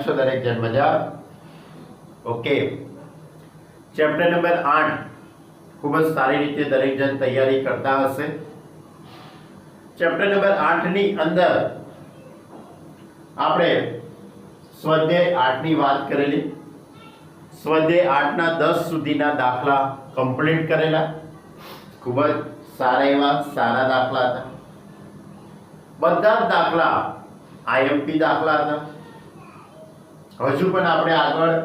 કેમ છો દરેક જણ? મજા? ઓકે, ચેપ્ટર નંબર 8 ખૂબ જ સારી રીતે દરેક જણ તૈયારી કરતા હશે. ચેપ્ટર નંબર 8 ની અંદર આપણે સ્વાધ્યાય 8 ની વાત કરેલી. સ્વાધ્યાય 8 ના 10 સુધીના દાખલા કમ્પ્લીટ કરેલા. ખૂબ જ સારા દાખલા હતા. બધા જ દાખલા આઈએમપી દાખલા હતા. હજુ પણ આપણે આગળ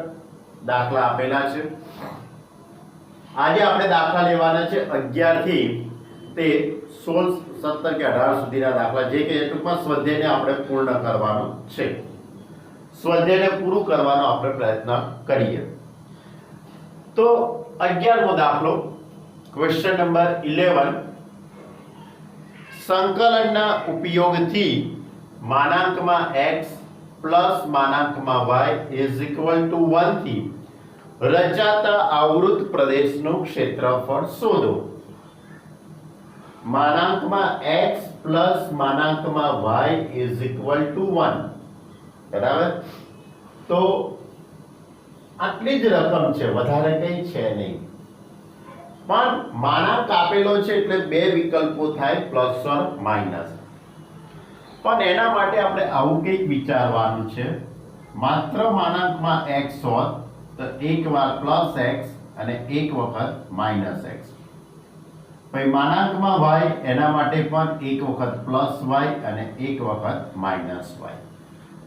દાખલા આપેલા છે. આજે આપણે દાખલા લેવાના છે 11 થી તે 16, 17 કે 18 સુધીના દાખલા, જે કે ટૂંકમાં સ્વાધ્યાયને આપણે પૂર્ણ કરવાનો છે. સ્વાધ્યાયને પૂરું કરવાનો આપણે પ્રયત્ન કરીએ. તો 11મો દાખલો, ક્વેશ્ચન નંબર 11, સંકલનના ઉપયોગથી માનાંકમાં x પ્લસ માનાંકમાં y ઇઝ ઇક્વલ ટુ 1 થી રચાતા આવૃત પ્રદેશનું ક્ષેત્રફળ શોધો. માનાંકમાં x પ્લસ માનાંકમાં y ઇઝ ઇક્વલ ટુ 1, બરાબર? તો આટલી જ રકમ છે, વધારે કંઈ છે નહીં. પણ માનાંક આપેલો છે એટલે બે વિકલ્પો થાય, પ્લસ ઓર માઇનસ. પણ એના માટે આપણે આવું કંઈક વિચારવાનું છે. માત્ર માનાંકમાં x હોત તો એક વાર પ્લસ x અને એક વખત માઇનસ x. પછી માનાંકમાં y, એના માટે પણ એક વખત પ્લસ y અને એક વખત માઇનસ y.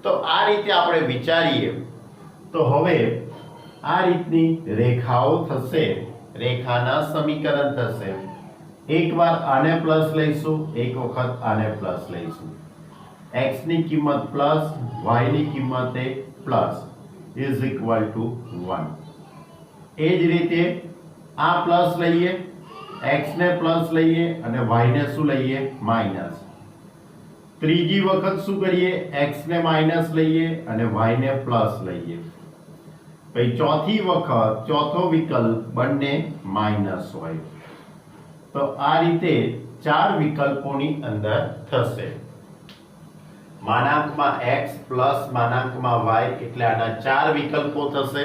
તો આ રીતે આપણે વિચારીએ તો હવે આ રીતની રેખાઓ થશે, રેખાના સમીકરણ થશે. એકવાર આને પ્લસ લઈશું, એક વખત આને પ્લસ લઈશું. x ની કિંમત પ્લસ, y ની કિંમત પ્લસ ઇઝ ઇક્વલ ટુ 1. એ જ રીતે આ પ્લસ લઈએ, x ને પ્લસ લઈએ અને y ને શું લઈએ? માઇનસ. ત્રીજી વખત શું કરીએ? x ને માઇનસ લઈએ અને y ને પ્લસ લઈએ. પછી ચોથી વખત, ચોથો વિકલ્પ બંને માઇનસ હોય. તો આ રીતે ચાર વિકલ્પોની અંદર થશે. માનાંકમાં x પ્લસ માનાંકમાં y એટલે આના ચાર વિકલ્પો થશે.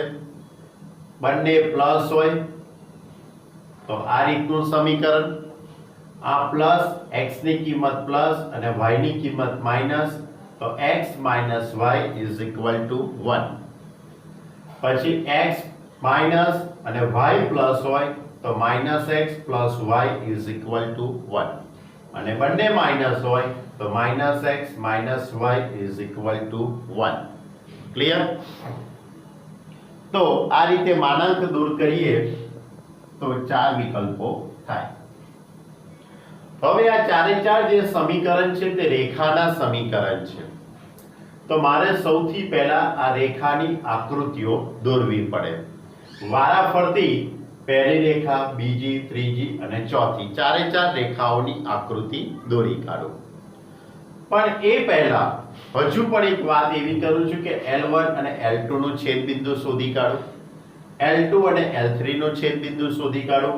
બંને પ્લસ હોય તો આ રીતનું સમીકરણ. આ પ્લસ, x ની કિંમત પ્લસ અને y ની કિંમત માઇનસ, તો x minus y is equal to 1. પછી x માઇનસ અને y પ્લસ હોય તો minus x plus y is equal to 1. અને બંને માઇનસ હોય તો minus x minus y is equal to 1. Clear? તો આ રીતે માનાંક દૂર કરીએ તો ચાર વિકલ્પો થાય. હવે આ ચારે ચાર જે સમીકરણ છે તે રેખાના સમીકરણ છે. તો મારે સૌથી પહેલા આ રેખાની આકૃતિઓ દોરવી પડે. વારાફરતી પહેલી રેખા, બીજી, ત્રીજી અને ચોથી, ચારે ચાર રેખાઓની આકૃતિ દોરી કાઢો. પણ એ પહેલા હજુ પણ એક વાત એવી કરું છું કે L1 અને L2 નું છેદબિંદુ શોધી કાઢો, L2 અને L3 નું છેદબિંદુ શોધી કાઢો,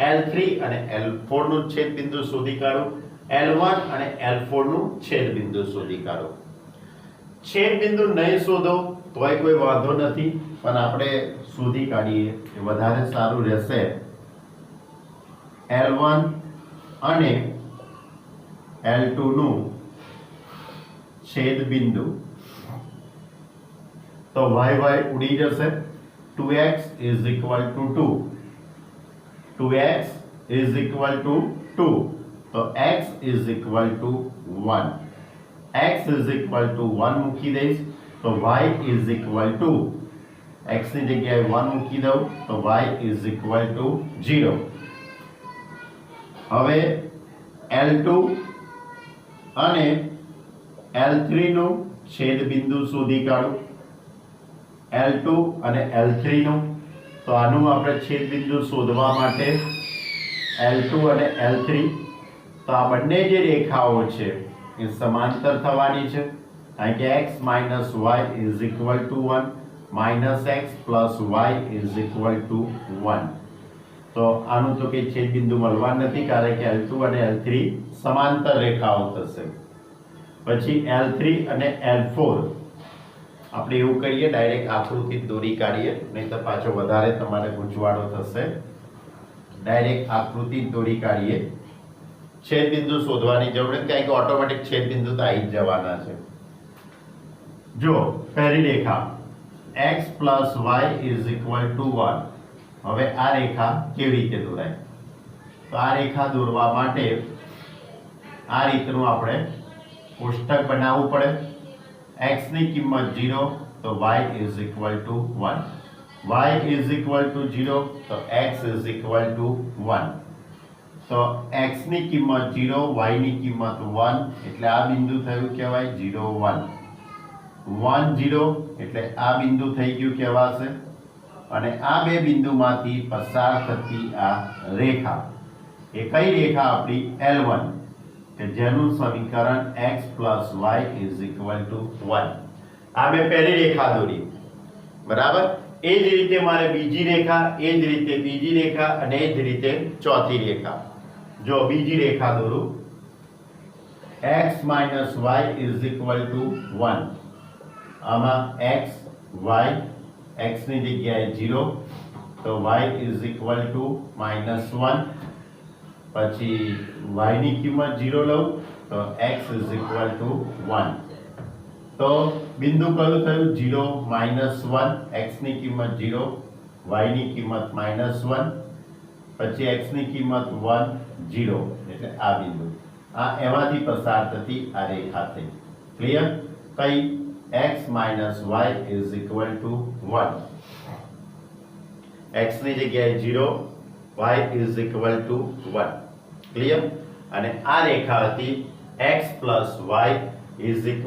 L3 અને L4 નું છેદબિંદુ શોધી કાઢો, L1 અને L4 નું છેદબિંદુ શોધી કાઢો. છેદબિંદુ નહીં શોધો તોય કોઈ વાંધો નથી, પણ આપણે શોધી કાઢીએ એ વધારે સારું રહેશે. L1 અને L2 નું છેદબિંદુ, તો y ઉડી જશે. 2x is equal to 2, 2x is equal to 2, તો x is equal to 1. x is equal to 1 મૂકી દઈશ તો y is equal to, x ની જગ્યાએ 1 મૂકી દઉં તો y is equal to 0. હવે L2 અને L3 નું છેદબિંદુ શોધી કાઢો. L2 અને L3 નું, તો આનું આપણે છેદબિંદુ શોધવા માટે L2 અને L3, તો આ બંને જે રેખાઓ છે એ સમાંતર થવાની છે. કારણ કે x minus y is equal to 1, minus x plus y is equal to 1. તો આનું તો કે છેદબિંદુ મળવાનું નથી, કારણ કે L2 અને L3 સમાંતર રેખાઓ થશે. પછી L3 અને L4, આપણે એવું કરીએ, ડાયરેક્ટ આકૃતિ દોરી કાઢીએ, નહીં તો પાછો વધારે તમારે ગૂંચવાડો થશે. ડાયરેક્ટ આકૃતિ દોરી કાઢીએ. છેદ બિંદુ શોધવાની જરૂર નથી, કારણ કે ઓટોમેટિક છેદ બિંદુ તો આવી જ જવાના છે. જો પહેલી રેખા x + y = 1. હવે આ રેખા કેવી રીતે દોરાય? તો આ રેખા દોરવા માટે આ રીતનું આપણે કોષ્ટક બનાવવું પડે. x ની કિંમત 0 તો y = 1, y = 0 તો x = 1. તો x ની કિંમત 0, y ની કિંમત 1, એટલે આ બિંદુ થયું કહેવાય 0 1. 1 0 એટલે આ બિંદુ થઈ ગયું કહેવાશે. અને આ બે બિંદુમાંથી પસાર થતી આ રેખા એ કઈ રેખા આપણી? L1, કે જેનું સમીકરણ x + y = 1. આ મેં પહેલી રેખા દોરી, બરાબર. એ જ રીતે મારે બીજી રેખા, એ જ રીતે બીજી રેખા અને એ જ રીતે ચોથી રેખા. જો બીજી રેખા દોરું, x - y = 1. આમાં x y, x ની જગ્યાએ 0 તો y = -1. પછી y ની કિંમત 0 લઉં તો x = 1. તો બિંદુ કયું થયું? 0 -1. x ની કિંમત 0, y ની કિંમત -1, પછી x ની કિંમત 1 0, એટલે આ બિંદુ. આ એમાંથી પસાર થતી આ રેખા થઈ. ક્લિયર? કઈ? x - y = 1. x ની જગ્યાએ 0, y = 1. ક્લિયર? અને આ રેખા હતી x + y =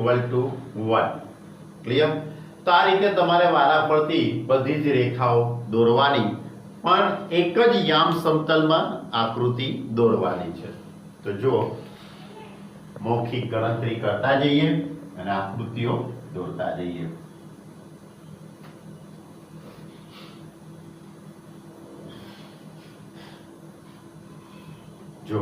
1. ક્લિયર? તો આ રીતે તમારે વારાફરતી બધી જ રેખાઓ દોરવાની, પણ એક જ યામ સમતલમાં આકૃતિ દોરવાની છે. તો જો મૌખિક ગણતરી કરતા જઈએ અને આકૃતિઓ દોરતા જઈએ. જો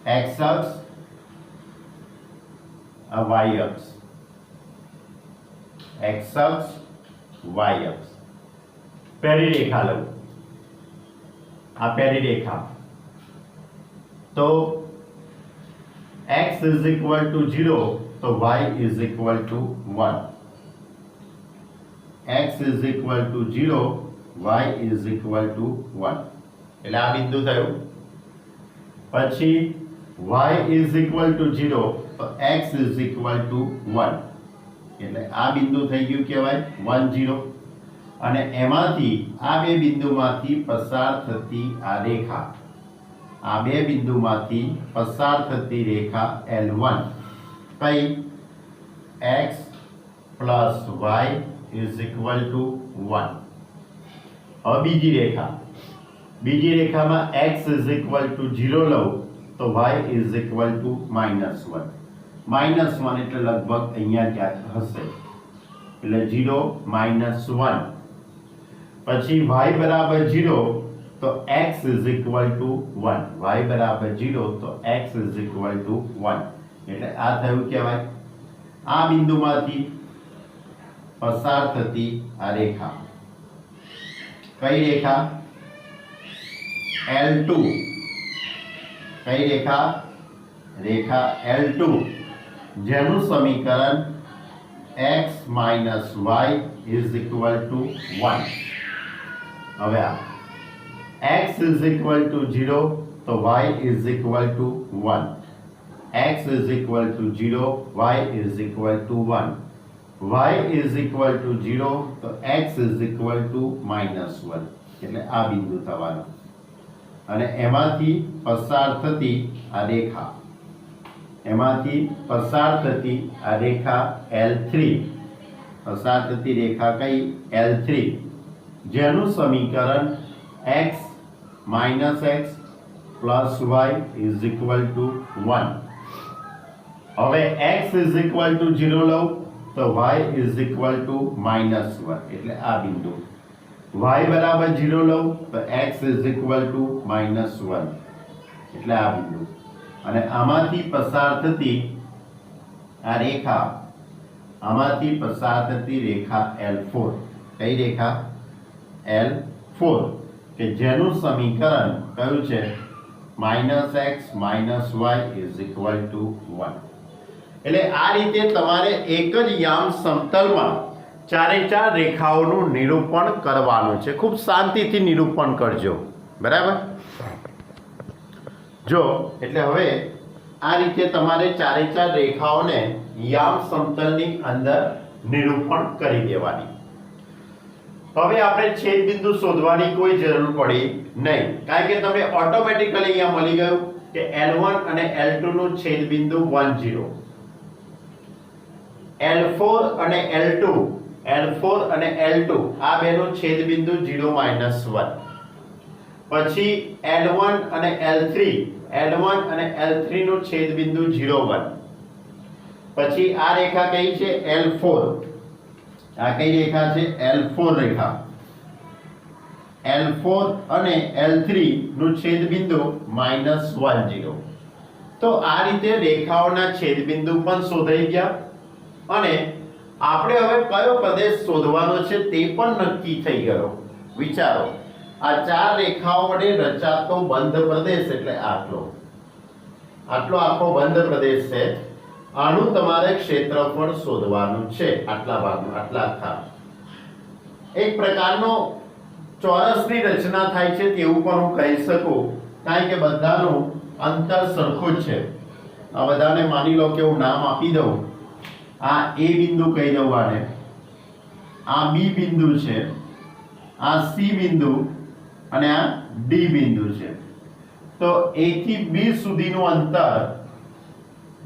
x અક્ષ, y અક્ષ, x અક્ષ, y અક્ષ. પહેલી રેખા લઉં, આ પહેલી રેખા. તો x = 0 તો y = 1. x = 0, y = 1, એટલે આ બિંદુ થયું. પછી y = 0 તો x = 1, એટલે આ બિંદુ થઈ ગયું કહેવાય 1 0. અને એમાંથી આ બે બિંદુમાંથી પસાર થતી આ રેખા, આ બે બિંદુમાંથી પસાર થતી રેખા L1 કઈ? x + y = 1. હવે બીજી રેખા, બીજી રેખામાં x = 0 લઉં તો y = -1. એટલે લગભગ અહીંયા ક્યાંક હશે, એટલે 0 -1. પછી y = 0 તો x = 1, y = 0 તો x = 1, એટલે આ થયું કહેવાય આ બિંદુમાંથી પસાર થતી આ રેખા. કઈ રેખા? L2. કઈ રેખા? રેખા L2, જેનું સમીકરણ x - y = 1. હવે આ x = 0 તો y = 1, x = 0, y = 1, y = 0 તો x = -1, એટલે આ બિંદુ થવાનું. અને એમાંથી પસાર થતી આ રેખા, એમાંથી પસાર થતી આ રેખા L3, પસાર થતી રેખા કઈ? L3, જેનું સમીકરણ x - x + y = 1. હવે x = 0 લઉં તો y = -1, એટલે આ બિંદુ. y = 0 લઉં તો x = -1, એટલે આ બિંદુ. અને આમાંથી પસાર થતી આ રેખા આમાંથી પસાર થતી રેખા L4, કઈ રેખા L4 કે જેનું સમીકરણ કયું છે -x - y = 1. એટલે આ રીતે તમારે એક જ યામ સમતલમાં ચારે ચાર રેખાઓનું નિરૂપણ કરવાનું છે. ખૂબ શાંતિથી નિરૂપણ કરજો, બરાબર? જો એટલે હવે આ રીતે તમારે ચારે ચાર રેખાઓને યામ સમતલની અંદર નિરૂપણ કરી દેવાની. હવે આપણે છેદ બિંદુ શોધવાની કોઈ જરૂર પડી નહીં, કારણ કે તમને ઓટોમેટિકલી અહીંયા મળી ગયું કે L1 અને L2 નું છેદ બિંદુ 1 0, L4 અને L2 આ બેનું છેદ બિંદુ 0 - 1, પછી L1 અને L3 નું છેદ બિંદુ 0 1, પછી આ રેખા કઈ છે L4, આ કઈ રેખા છે L4 રેખા, L4 અને L3 નું છેદ બિંદુ -1 0. તો આ રીતે રેખાઓના છેદ બિંદુ પણ શોધાઈ ગયા અને આપણે હવે કયો પ્રદેશ શોધવાનો છે તે પણ નક્કી થઈ ગયો. વિચારો, આ ચાર રેખાઓ વડે રચાતો બંધ પ્રદેશ એટલે આટલો આખો બંધ પ્રદેશ છે. આનું તમારે ક્ષેત્રફળ શોધવાનું છે. આટલા ભાગનું, આટલા આખા એક પ્રકારનો ચોરસની રચના થાય છે તેવું પણ હું કહી શકું, કારણ કે બધાનું અંતર સરખું જ છે. આ બધાને માની લો કે હું નામ આપી દઉં, આ A બિંદુ કહી દઉં, આને આ B બિંદુ છે, આ C બિંદુ અને આ D બિંદુ છે. તો A થી B સુધીનું અંતર,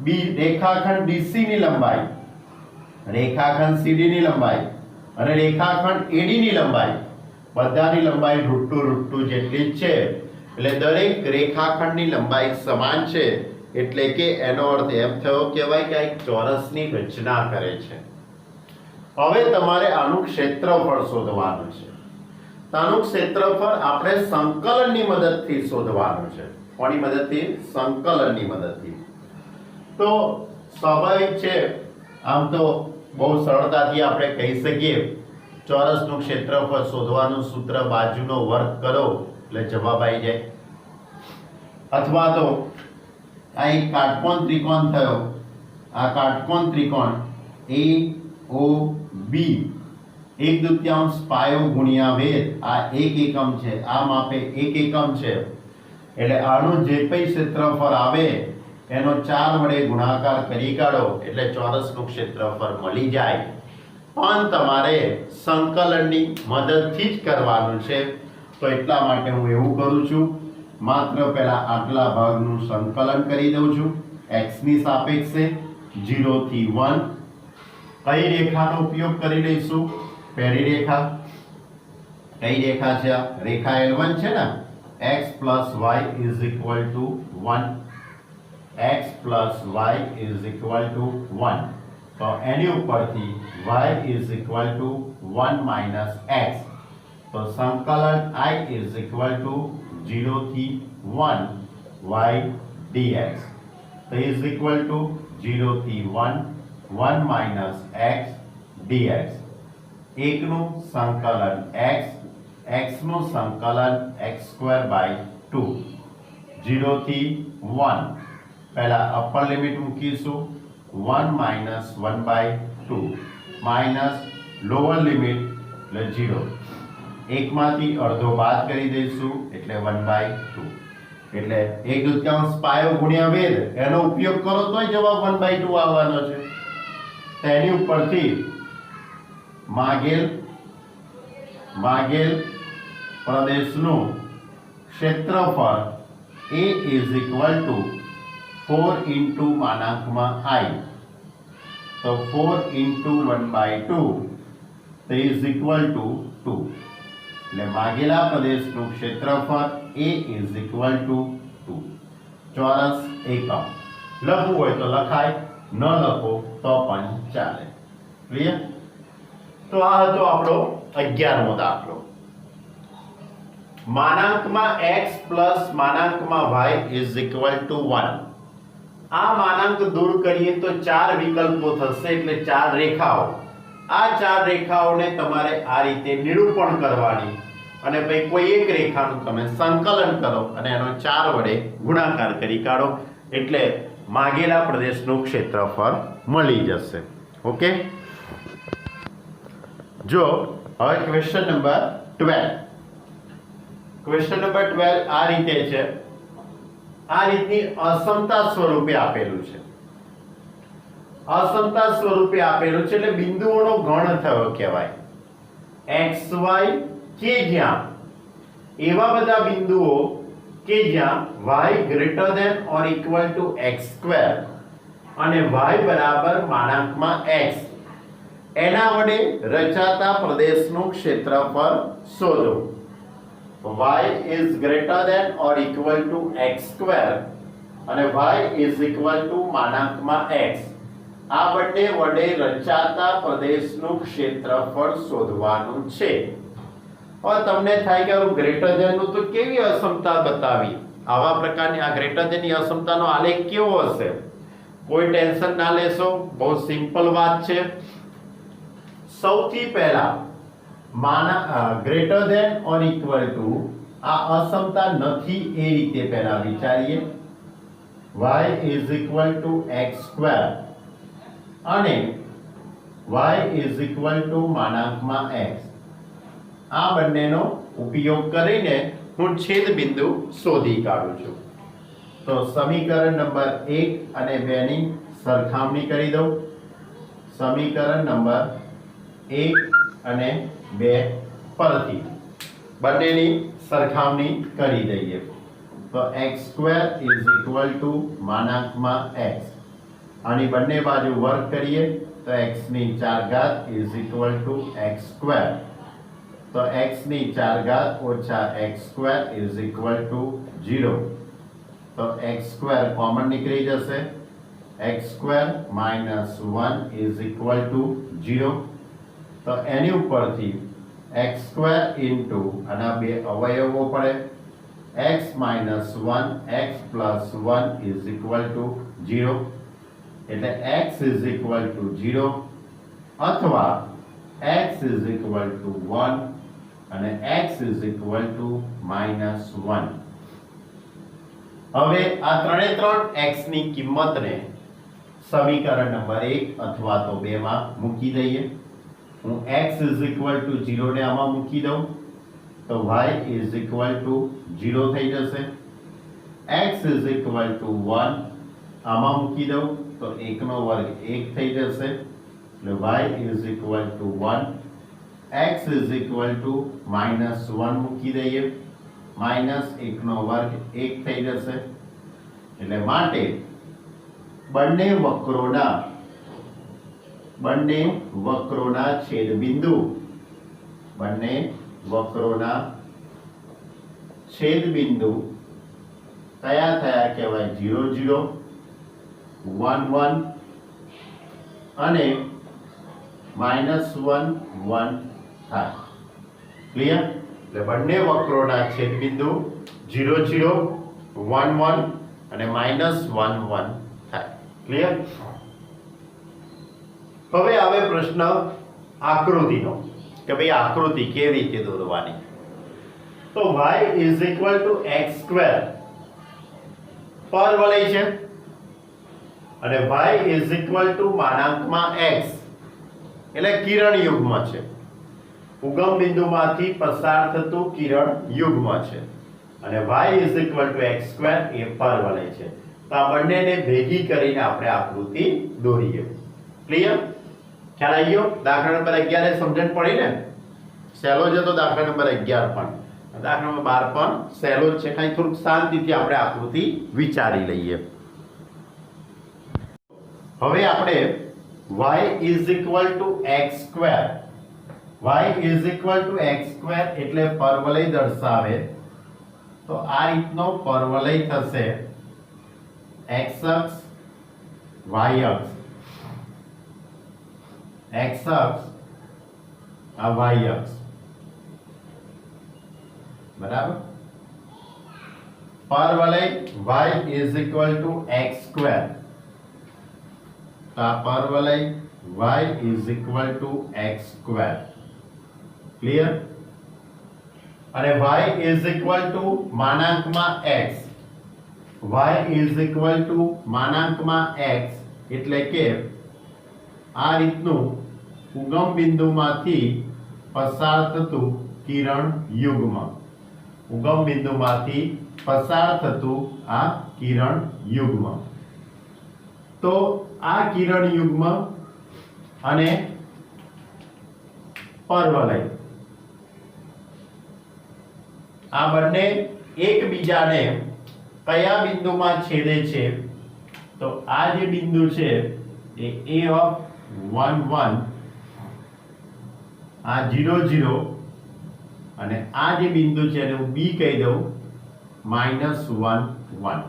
B રેખાખંડ BC ની લંબાઈ, રેખાખંડ CD ની લંબાઈ અને રેખાખંડ AD ની લંબાઈ, બધાની લંબાઈ √2 જેટલી જ છે. એટલે દરેક રેખાખંડની લંબાઈ સમાન છે. એટલે કે એનો અર્થ એમ થયો કહેવાય કે એક ચોરસની રચના કરે છે. હવે તમારે આનું ક્ષેત્રફળ શોધવાનું છે. આનું ક્ષેત્રફળ આપણે સંકલનની મદદથી શોધવાનું છે. કોની મદદથી? સંકલનની મદદથી. તો સ્વાભાવિક છે, આમ તો બહુ સરળતાથી આપણે કહી શકીએ ચોરસનું ક્ષેત્રફળ શોધવાનું સૂત્ર બાજુનો વર્ગ કરો એટલે જવાબ આવી જાય. અથવા તો આ એક કાટકોણ ત્રિકોણ થયો, આ કાટકોણ ત્રિકોણ AOB 1/2 પાયો ગુણ્યા વેધ, આ 1 એકમ છે, આ માપે 1 એકમ છે. એટલે આનું જે કંઈ ક્ષેત્રફળ આવે એનો 4 વડે ગુણાકાર કરી કાઢો એટલે ચોરસનું ક્ષેત્રફળ મળી જાય. પણ તમારે સંકલનની મદદથી જ કરવાનું છે. તો એટલા માટે હું એવું કરું છું, માત્ર પહેલા આટલા ભાગનું સંકલન કરી દઉં છું x ની સાપેક્ષે 0 થી 1. કઈ રેખાનો ઉપયોગ કરી લઈશું? પહેલી રેખા કઈ રેખા છે? રેખા L1 છે ને, x + y = 1, x + y = 1. તો એની ઉપરથી y = 1 - x. તો સંકલન I = 0 થી 1 y dx. તો = 0 થી 1 x dx. એકનું સંકલન x નું સંકલન x²/2, 0 થી 1. પહેલા અપર લિમિટ મૂકીશું 1 - 1/2 માઇનસ લોઅર લિમિટ એટલે 0. એકમાંથી અડધો બાદ કરી દઈશું એટલે 1/2. એટલે 1/2 પાયો ગુણ્યા વેધ એનો ઉપયોગ કરો તોય જવાબ 1/2 આવવાનો છે. તેની ઉપરથી માગેલ પ્રદેશનું ક્ષેત્રફળ A = 4 × I. તો 4 × 1/2 = 2. એટલે માગેલા પ્રદેશનું ક્ષેત્રફળ A = 2 ચોરસ એકમ. લખવું હોય તો લખાય, ન લખો તો પણ ચાલે. ક્લિયર? તો આ હતો આપણો 11મો દાખલો. -x + -y = 1. આ માનાંક દૂર કરીએ તો 4 વિકલ્પો થશે એટલે 4 રેખાઓ. આ 4 રેખાઓને તમારે આ રીતે નિરૂપણ કરવાની અને પછી કોઈ એક રેખાનું તમે સંકલન કરો અને એનો 4 વડે ગુણાકાર કરી કાઢો એટલે માગેલા પ્રદેશનું ક્ષેત્રફળ મળી જશે. ઓકે, જો હવે ક્વેશ્ચન નંબર 12. ક્વેશ્ચન નંબર 12 આ રીતે છે. આ રીતની અસમતા સ્વરૂપે આપેલું છે. અસમતા સ્વરૂપે આપેલું છે એટલે બિંદુઓનો ગણ થયો કહેવાય. xy કે જ્યાં એવા બધા બિંદુઓ કે જ્યાં y greater than or equal to x² અને y બરાબર માનાંકમાં x એના વડે રચાતા પ્રદેશનું ક્ષેત્રફળ શોધો. y is greater than or equal to x² અને y is equal to માનાંકમાં x આ બંને વડે રચાતા પ્રદેશનું ક્ષેત્રફળ શોધવાનું છે. હવે તમને થાય કે આ ગ્રેટર ધેન નું તો કેવી અસમતા બતાવી? આવા પ્રકારની આ ગ્રેટર ધેન ની અસમતાનો આલેખ કેવો હશે? કોઈ ટેન્શન ના લેશો, બહુ સિમ્પલ વાત છે. સૌથી પહેલા greater than or equal to આ અસમતા નથી એ રીતે પહેલા વિચારીએ. y is equal to x² અને y is equal to માનાંકમાં x આ બંનેનો ઉપયોગ કરીને હું છેદ બિંદુ શોધી કાઢું છું. તો સમીકરણ નંબર 1 અને 2 ની સરખામણી કરી દઉં. સમીકરણ નંબર 1 અને 2 પરથી બંનેની સરખામણી કરી દઈએ. તો x² is equal to માનાંકમાં x આની બંને બાજુ વર્ગ કરીએ તો x ની 4 ઘાત is equal to x². તો x ની 4 ઘાત ઓછા x² is equal to 0. તો x² કોમન નીકળી જશે. x² minus 1 is equal to 0. તો એની ઉપરથી x² into આના બે અવયવો પડે x minus 1 x plus 1 is equal to 0 એટલે x is equal to 0 અથવા x is equal to 1 અને x is equal to minus 1. હવે આ ત્રણે ત્રણ x ની કિંમતને સમીકરણ નંબર 1 અથવા તો 2 માં મૂકી દઈએ. હું x is equal to 0 ને આમાં મૂકી દઉં તો y is equal to 0 થઈ જશે. x is equal to 1 આમાં મૂકી દઉં તો 1 નો વર્ગ 1 થઈ જશે એટલે y is equal to 1. x is equal to minus 1 મૂકી દઈએ minus 1 નો વર્ગ 1 થઈ જશે એટલે માટે બંને વક્રોના છેદ બિંદુ કયા થયા કહેવાય? 0 0 1 1 અને -1 1 થાય. ક્લિયર? એટલે બંને વક્રોના છેદ બિંદુ 0 0 1 1 અને -1 1 થાય. ક્લિયર? હવે આવે પ્રશ્ન આકૃતિનો કે ભાઈ આકૃતિ કેવી રીતે દોરવાની. તો y is equal to x² પરવલય છે અને y is equal to માનાંકમાં x એટલે કિરણ યુગ્મ છે. ઉગમ બિંદુમાંથી પસાર થતું કિરણ યુગ્મ છે અને y is equal to x² એ પરવલય છે. તો આ બંનેને ભેગી કરીને આપણે આકૃતિ દોરીએ. ક્લિયર? ખ્યાલ આવી ગયો? દાખલા નંબર 11 એ સમજણ પડી ને? સહેલો છે તો દાખલા નંબર 11 પણ, દાખલા નંબર 12 પણ સહેલો જ છે. ખાલી થોડુંક શાંતિથી આપણે આકૃતિ વિચારી લઈએ. હવે આપણે y is equal to x², y is equal to x² એટલે પરવલય દર્શાવે તો આ રીતનો પરવલય થશે. x અક્ષ y અક્ષ, x અક્ષ આ y અક્ષ, બરાબર. પરવલય y is equal to x² તો આ પરવલય y is equal to x square. Clear? અને y ઇઝ ઇક્વલ ટુ માનાંકમાં x, y is equal to માનાંકમાં x એટલે કે આ રીતનું ઉગમ બિંદુમાંથી પસાર થતું કિરણ યુગ્મ, ઉગમ બિંદુમાંથી પસાર થતું આ કિરણ યુગ્મ. તો આ કિરણ યુગ્મ અને પરવલય આ બંને એકબીજાને કયા બિંદુમાં છેદે છે? તો આ જે બિંદુ છે એ a of 1 1, આ 0 0, અને આ જે બિંદુ છે એને હું b કહી દઉં -1 1.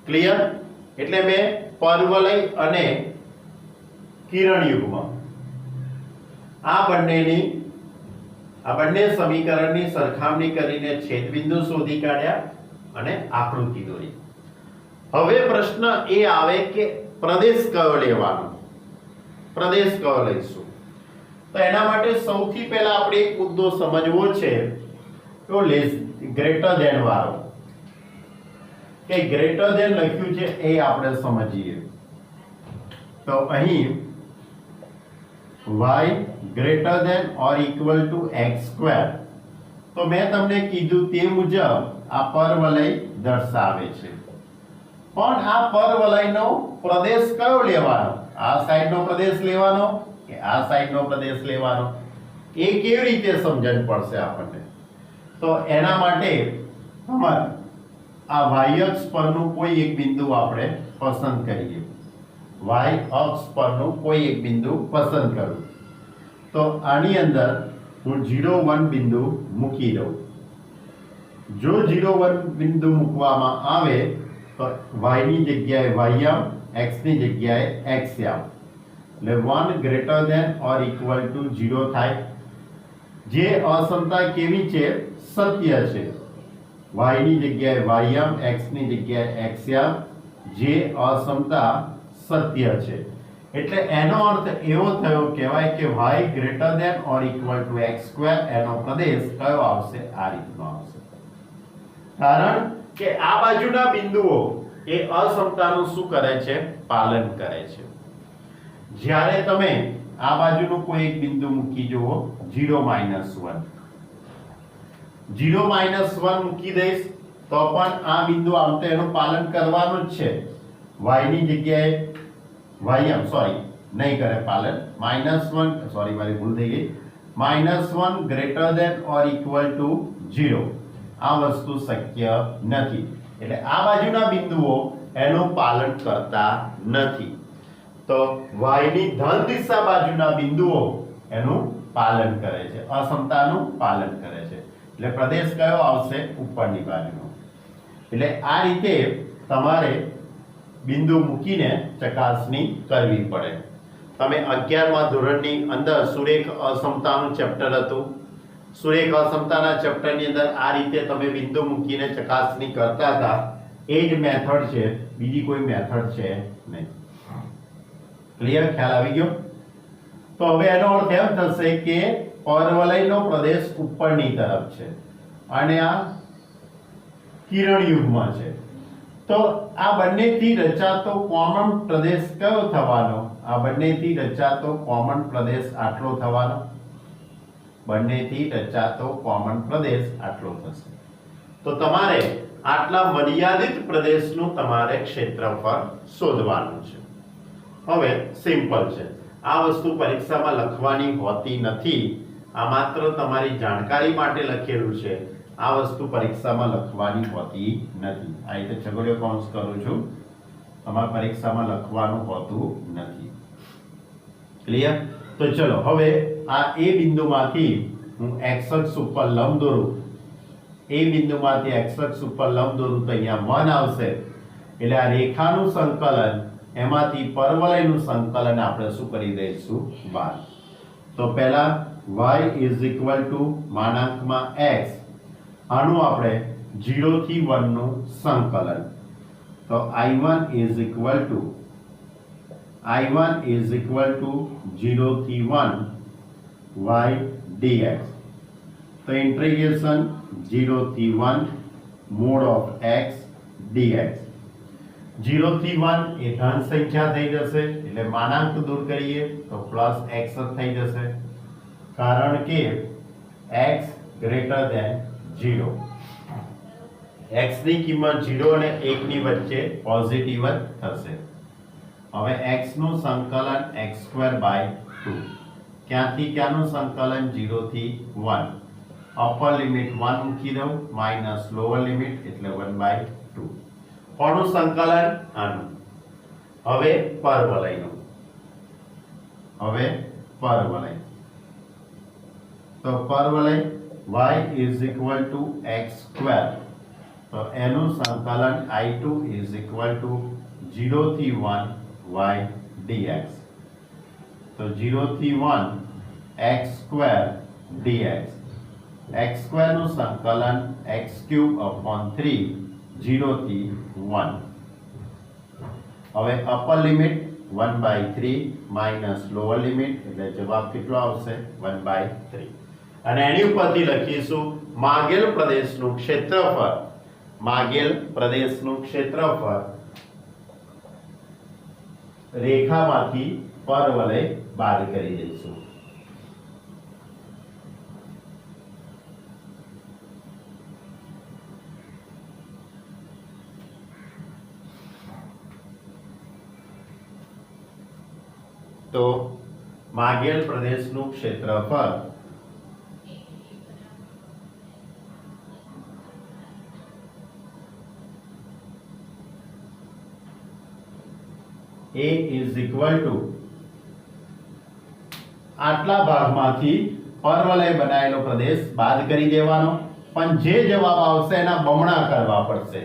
ક્લિયર? એટલે મેં પરવલય અને કિરણયુગ્મ આ બંને સમીકરણની સરખામણી કરીને છેદબિંદુ શોધી કાઢ્યા અને આકૃતિ દોરી. હવે પ્રશ્ન એ આવે કે પ્રદેશ કયો લેવાનો, પ્રદેશ કયો લઈશું? તો એના માટે સૌથી પહેલા આપણે એક મુદ્દો સમજવો છે તો ગ્રેટર ધેન વાળો, કે ગ્રેટર ધેન લખ્યું છે એ આપણે સમજીએ. તો અહીં y greater than or equal to x square, તો મેં તમને કીધું તે મુજબ આ પરવલય દર્શાવે છે. પણ આ પરવલયનો પ્રદેશ કયો લેવાનો? આ સાઈડનો પ્રદેશ લેવાનો કે આ સાઈડનો પ્રદેશ લેવાનો? એ કેવી રીતે સમજણ પડશે આપણને? તો એના માટે તમારે આ y અક્ષ પરનું કોઈ એક બિંદુ આપણે પસંદ કરીએ. y અક્ષ પરનું કોઈ એક બિંદુ પસંદ કરું. તો આની અંદર હું 0 1 બિંદુ મૂકી દઉં. જો 0 1 બિંદુ મૂકવામાં આવે તો y ની જગ્યાએ y આમ, x ની જગ્યાએ x આમ, એટલે 1 greater than or equal to 0 થાય. જે અસમતા કેવી છે? સત્ય છે. y ની જગ્યાએ y આમ, x ની જગ્યાએ x આમ, જે અસમતા સત્ય છે. એટલે એનો અર્થ એવો થયો કહેવાય કે y greater than or equal to x square એનો પ્રદેશ કયો આવશે? આ રીતનો આવશે. કારણ કે આ બાજુના બિંદુઓ એ અસમતાનું શું કરે છે? પાલન કરે છે. જ્યારે તમે આ બાજુનું કોઈ એક બિંદુ મૂકી જુઓ 0 1, 0 1 મૂકી દઈશ તો પણ આ બિંદુ આમ તો એનું પાલન કરવાનું જ છે. y ની જગ્યાએ y આમ, સોરી નહીં કરે પાલન, -1, સોરી મારી ભૂલ થઈ ગઈ, -1 greater than or equal to 0 આ વસ્તુ શક્ય નથી. એટલે આ બાજુના બિંદુઓ એનું પાલન કરતા નથી. તો y ની ધન દિશા બાજુના બિંદુઓ એનું પાલન કરે છે, અસમતાનું પાલન કરે છે. એટલે પ્રદેશ કયો આવશે? ઉપરની બાજુનો. એટલે આ રીતે તમારે બિંદુ મૂકીને ચકાસણી કરવી પડે. તમે 11મા ધોરણની અંદર સુરેખ અસમતાનું ચેપ્ટર હતું. સુરેખ અસમતાના ચેપ્ટરની અંદર આ રીતે તમે બિંદુ મૂકીને ચકાસણી કરતા હતા. એ જ મેથડ છે, બીજી કોઈ મેથડ છે નહીં. ક્લિયર? ખ્યાલ આવી ગયો? તો હવે એનો અર્થ એમ થશે કે પરવલયનો પ્રદેશ ઉપરની તરફ છે અને આ કિરણયુગ્મ છે. તો આ બંનેથી રચાતો કોમન પ્રદેશ કયો થવાનો? આ બંનેથી રચાતો કોમન પ્રદેશ આટલો થવાનો. બંનેથી રચાતો કોમન પ્રદેશ આટલો થશે. તો તમારે આટલા મર્યાદિત પ્રદેશનું તમારે ક્ષેત્રફળ શોધવાનું છે. હવે સિમ્પલ છે, આ વસ્તુ પરીક્ષામાં લખવાની હોતી નથી. આ માત્ર તમારી જાણકારી માટે લખેલું છે. આ વસ્તુ પરીક્ષામાં લખવાની હોતી નથી. આ રીતે છગડીયો કૌંસ કરું છું, તમારે પરીક્ષામાં લખવાનું હોતું નથી. ક્લિયર? તો ચલો હવે આ એ બિંદુમાંથી હું x અક્ષ ઉપર લંબ દોરું. એ બિંદુમાંથી x અક્ષ ઉપર લંબ દોરું તો અહીંયા 1 આવશે. એટલે આ રેખાનું સંકલન એમાંથી પરવલયનું સંકલન આપણે શું કરી દઈશું? 12. તો પહેલા y ઇઝ ઇક્વલ ટુ માનાંકમાં x, આનું આપણે 0 થી 1 નું સંકલન. તો i1 is equal two I1 is equal to 0 થી 1 y dx. તો ઇન્ટિગ્રેશન 0 થી 1 mod of x dx. 0 થી 1 એ ધન સંખ્યા થઈ જશે એટલે માનાંક દૂર કરીએ તો પ્લસ x જ થઈ જશે કારણ કે x ગ્રેટર ધેન 0. x ની કિંમત 0 અને 1 ની વચ્ચે પોઝિટિવ જ થશે. હવે x નું સંકલન x²/2 ક્યાંથી ક્યાંનું સંકલન 0 થી 1 અપર લિમિટ 1 મૂકી દઉં માઈનસ લોઅર લિમિટ એટલે 1/2 કોનું સંકલન આનું. હવે પરવલયનું તો પરવલય y is equal to x². તો એનું સંકલન I2 is equal to 0 થી 1 y dx. તો 0 થી 1 x² dx. x² નું સંકલન x³/3 0 થી 1. હવે upper limit 1/3 minus lower limit એટલે જવાબ કેટલો આવશે 1/3. અને એની ઉપરથી લખીશું માગેલ પ્રદેશનું ક્ષેત્રફળ રેખામાંથી પરવલય બાદ કરી દઈશું. તો માગેલ પ્રદેશનું ક્ષેત્રફળ A is equal to આટલા ભાગમાંથી પરવલય બનાવેલો પ્રદેશ બાદ કરી દેવાનો, પણ જે જવાબ આવશે એના બમણા કરવા પડશે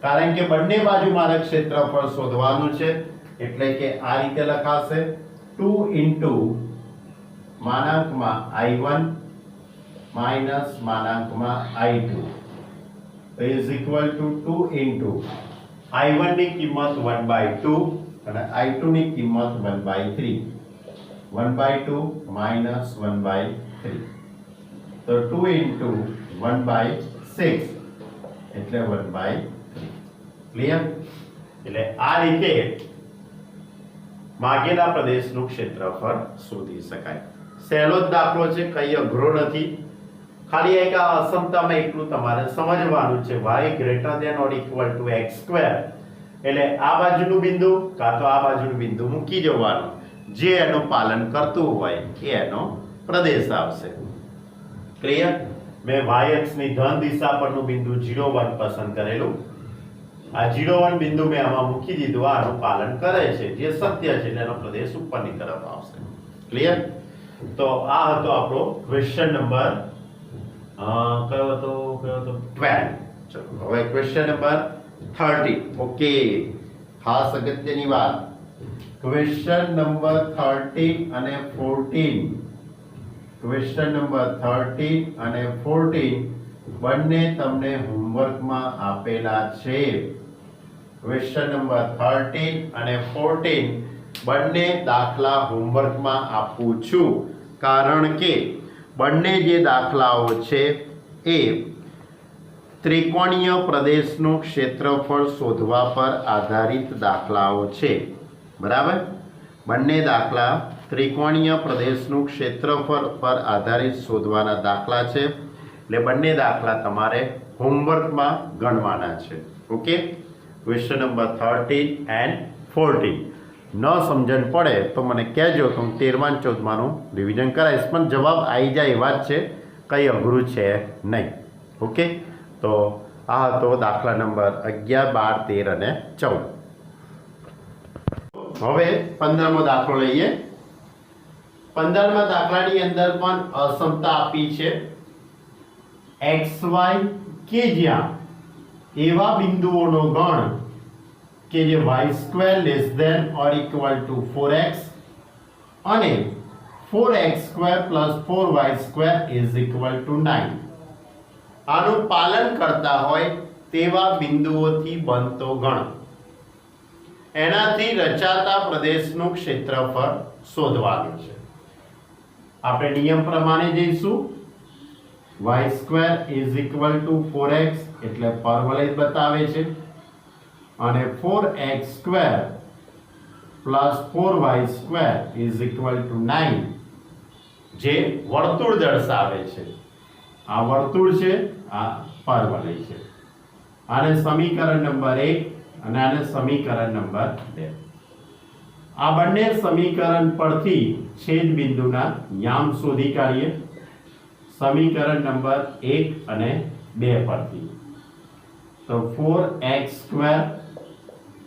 કારણ કે બંને બાજુ મારે ક્ષેત્રફળ શોધવાનું છે. એટલે કે આ રીતે લખાશે 2 into માનાંકમાં I1 માઈનસ માનાંકમાં I2 is equal to 2 into I1 ની કિંમત 1/2 અને I2 ની કિંમત 1/3. 1/2 minus 1/3 તો 2 into 1/6 એટલે 1/3. ક્લિયર? એટલે આ રીતે માગેલા પ્રદેશનું ક્ષેત્રફળ શોધી શકાય. સહેલો જ દાખલો છે, કઈ અઘરો નથી. ખાલી એક આ અસમતામાં એટલું તમારે સમજવાનું છે y greater than or equal to x². એટલે આ બાજુનું બિંદુ કાં તો આ બાજુનું બિંદુ મૂકી જવાનું, જે એનું પાલન કરતું હોય એ એનો પ્રદેશ આવશે. ક્લિયર? મેં y અક્ષની ધન દિશા પરનું બિંદુ 0 1 પસંદ કરેલું. આ 0 1 બિંદુ મેં આમાં મૂકી દીધું, આનું પાલન કરે છે જે સત્ય છે એટલે એનો પ્રદેશ ઉપરની તરફ આવશે. ક્લિયર? તો આ હતો આપણો ક્વેશ્ચન નંબર કયો હતો 12. ચલો હવે ક્વેશ્ચન નંબર 30. ઓકે, ખાસ અગત્યની વાત, ક્વેશ્ચન નંબર 30 અને 14 ક્વેશ્ચન નંબર 30 અને 14 બંને તમને હોમવર્કમાં આપેલા છે. ક્વેશ્ચન નંબર 13 અને 14 બંને દાખલા હોમવર્કમાં આપું છું કારણ કે બંને જે દાખલાઓ છે એ ત્રિકોણીય પ્રદેશનું ક્ષેત્રફળ શોધવા પર આધારિત દાખલાઓ છે. બરાબર? બંને દાખલા ત્રિકોણીય પ્રદેશનું ક્ષેત્રફળ પર આધારિત શોધવાના દાખલા છે. એટલે બંને દાખલા તમારે હોમવર્કમાં ગણવાના છે. ઓકે, ક્વેશ્ચન નંબર 13 એન્ડ 14 ન સમજણ પડે તો મને કહેજો તો હું 13મા 14માનું રિવિઝન કરાવીશ, પણ જવાબ આવી જાય એવા જ છે, કંઈ અઘરું છે નહીં. ઓકે, તો આ હતો દાખલા નંબર 11 12 13 અને 14. હવે 15મો દાખલો લઈએ. 15મા દાખલાની અંદર પણ અસમતા આપી છે. XY કે જ્યાં એવા બિંદુઓનો ગણ કે જે y² less than or equal to 4x અને 4x² plus 4y² is equal two 9 આનું પાલન કરતા હોય તેવા બિંદુઓથી બનતો ગણ. એનાથી રચાતા પ્રદેશનું ક્ષેત્રફળ શોધવાનું છે. આપણે નિયમ પ્રમાણે જઈશું. y² = 4x એટલે પરવલય બતાવે છે અને 4x² + 4y² = 9 જે વર્તુળ દર્શાવે છે. આ વર્તુળ છે, આ પરવલય છે. આને સમીકરણ નંબર 1 અને આને સમીકરણ નંબર 2. આ બંને સમીકરણ પરથી છેદ બિંદુના યામ શોધી કાઢીએ. સમીકરણ નંબર 1 અને 2 પરથી તો 4x²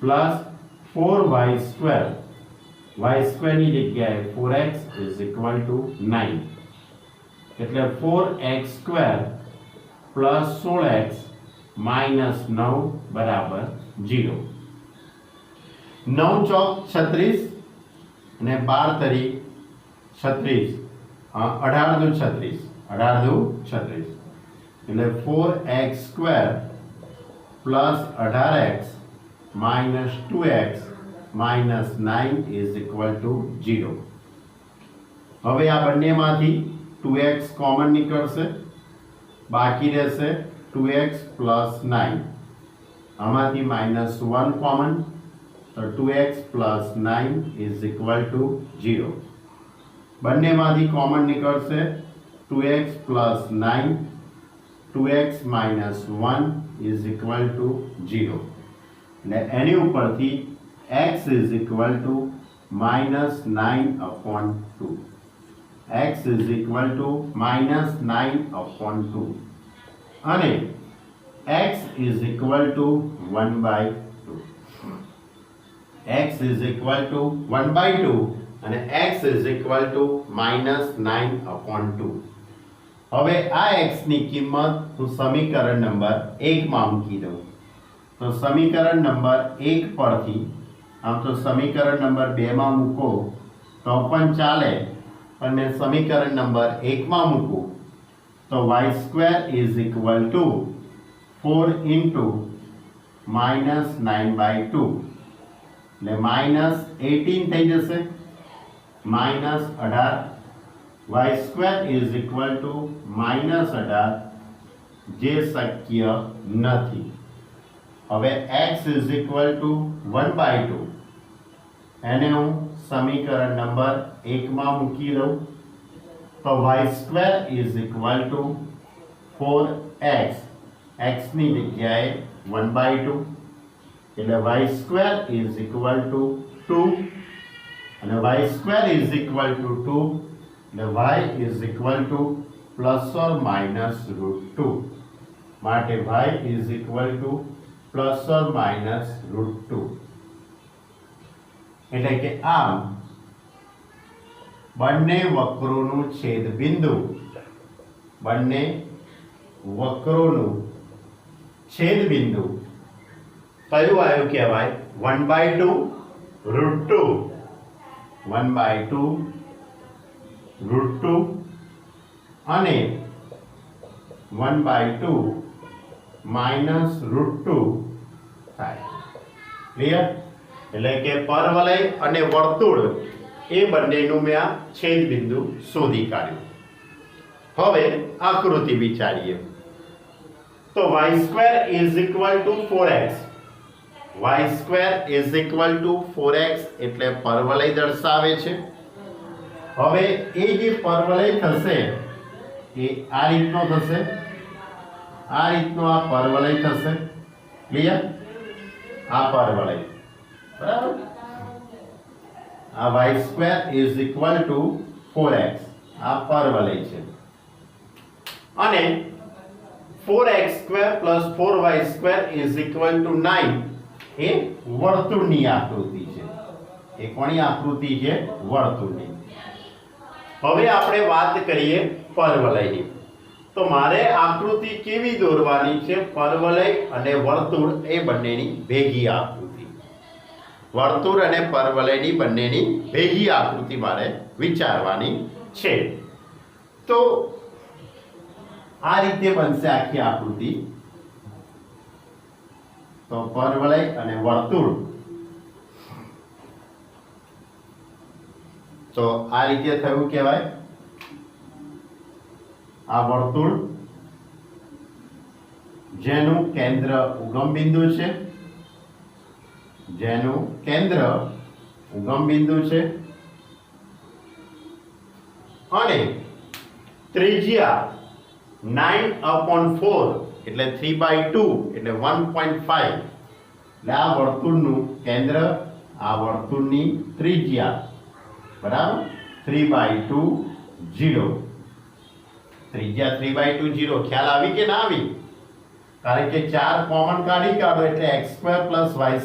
+ 4y² y² ની જગ્યાએ 4x = 9 એટલે 4x² + 16x - 9 = 0. 9 ચોક 36 અને 12 તરી 36, 18 દુ 36, 18 દુ 36 એટલે 4x² + 18x - 2x - 9 = 0. હવે આ બંનેમાંથી 2x કોમન નીકળશે, બાકી રહેશે 2x + 9. આમાંથી -1 કોમન તો 2x + 9 = 0. બંનેમાંથી કોમન નીકળશે 2x + 9, 2x - 1 = 0. એટલે એની ઉપરથી x = -9/2. x -9/2 અને x = 1/2. x = 1/2 અને x -9/2. હવે આ x ની કિંમત હું સમીકરણ નંબર 1 માં મૂકી દઉં. તો સમીકરણ નંબર 1 પરથી, આમ તો સમીકરણ નંબર 2 માં મૂકો તો પણ ચાલે, પણ મેં સમીકરણ નંબર 1 માં મૂકું તો y² = 4 × -9/2 એટલે -18 થઈ જશે, -18. y² = -18 જે શક્ય નથી. હવે x = 1/2 એને હું સમીકરણ નંબર 1 માં મૂકી દઉં તો y² = 4x, x ની જગ્યાએ 1/2 એટલે y² = 2 અને y² = 2 એટલે y ± √2 માટે y ± √2 એટલે કે આમ બંને વક્રોનું છેદ બિંદુ, બંને વક્રોનું છેદ બિંદુ કયું આવ્યું કહેવાય? 1/2 √2, 1/2 √2 અને 1/2 -√2 થાય. ક્લિયર? એટલે કે પરવલય અને વર્તુળ એ બંનેનું મેં આ છેદ બિંદુ શોધી કાઢ્યું. હવે આકૃતિ વિચારીએ તો y² = 4x, y² = 4x એટલે પરવલય દર્શાવે છે. હવે એ જે પરવલય થશે એ આ રીતનો થશે, આ રીતનો આ પરવલય થશે. ક્લિયર? આ પરવલય, બરાબર. આ y² = 4x આ પરવલય છે અને 4x² + 4y² = 9 એ વર્તુળની આકૃતિ છે. એ કોની આકૃતિ છે? વર્તુળની. હવે આપણે વાત કરીએ પરવલયની. તો મારે આકૃતિ કેવી દોરવાની છે? પરવલય અને વર્તુળ એ બંનેની ભેગી આકૃતિ. વર્તુળ અને પરવલયની બંનેની ભેગી આકૃતિ મારે વિચારવાની છે. તો આ રીતે બનશે આખી આકૃતિ. તો પરવલય અને વર્તુળ તો આ રીતે થયું કહેવાય આ વર્તુળ જેનું કેન્દ્ર ઉગમ બિંદુ છે, જેનું કેન્દ્ર ઉગમ બિંદુ છે અને ત્રિજ્યા 9/4 એટલે 3/2 એટલે 1.5 એટલે આ વર્તુળનું કેન્દ્ર, આ વર્તુળની ત્રિજ્યા બરાબર 3/2 0. ત્રિજ્યા 3/2 0. ખ્યાલ આવી કે ના આવી? કારણ કે 4 કોમન કાઢી કાઢો એટલે x² + y² =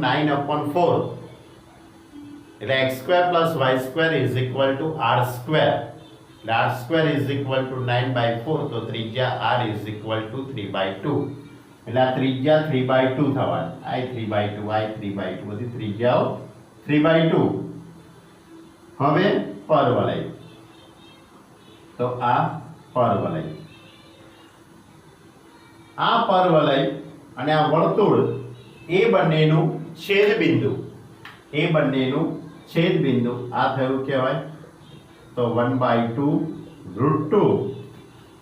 9/4 એટલે x² + y² = r². એટલે r² = 9/4 તો ત્રિજ્યા r = 3/2 એટલે આ ત્રિજ્યા 3/2 થવાની. I 3/2 I 3/2 બધી ત્રિજ્યાઓ 3/2. હવે પરવલય, તો આ પરવલય, આ પરવલય અને આ વર્તુળ એ બંનેનું છેદબિંદુ, એ બંનેનું છેદબિંદુ આ થયું કહેવાય તો 1/2 √2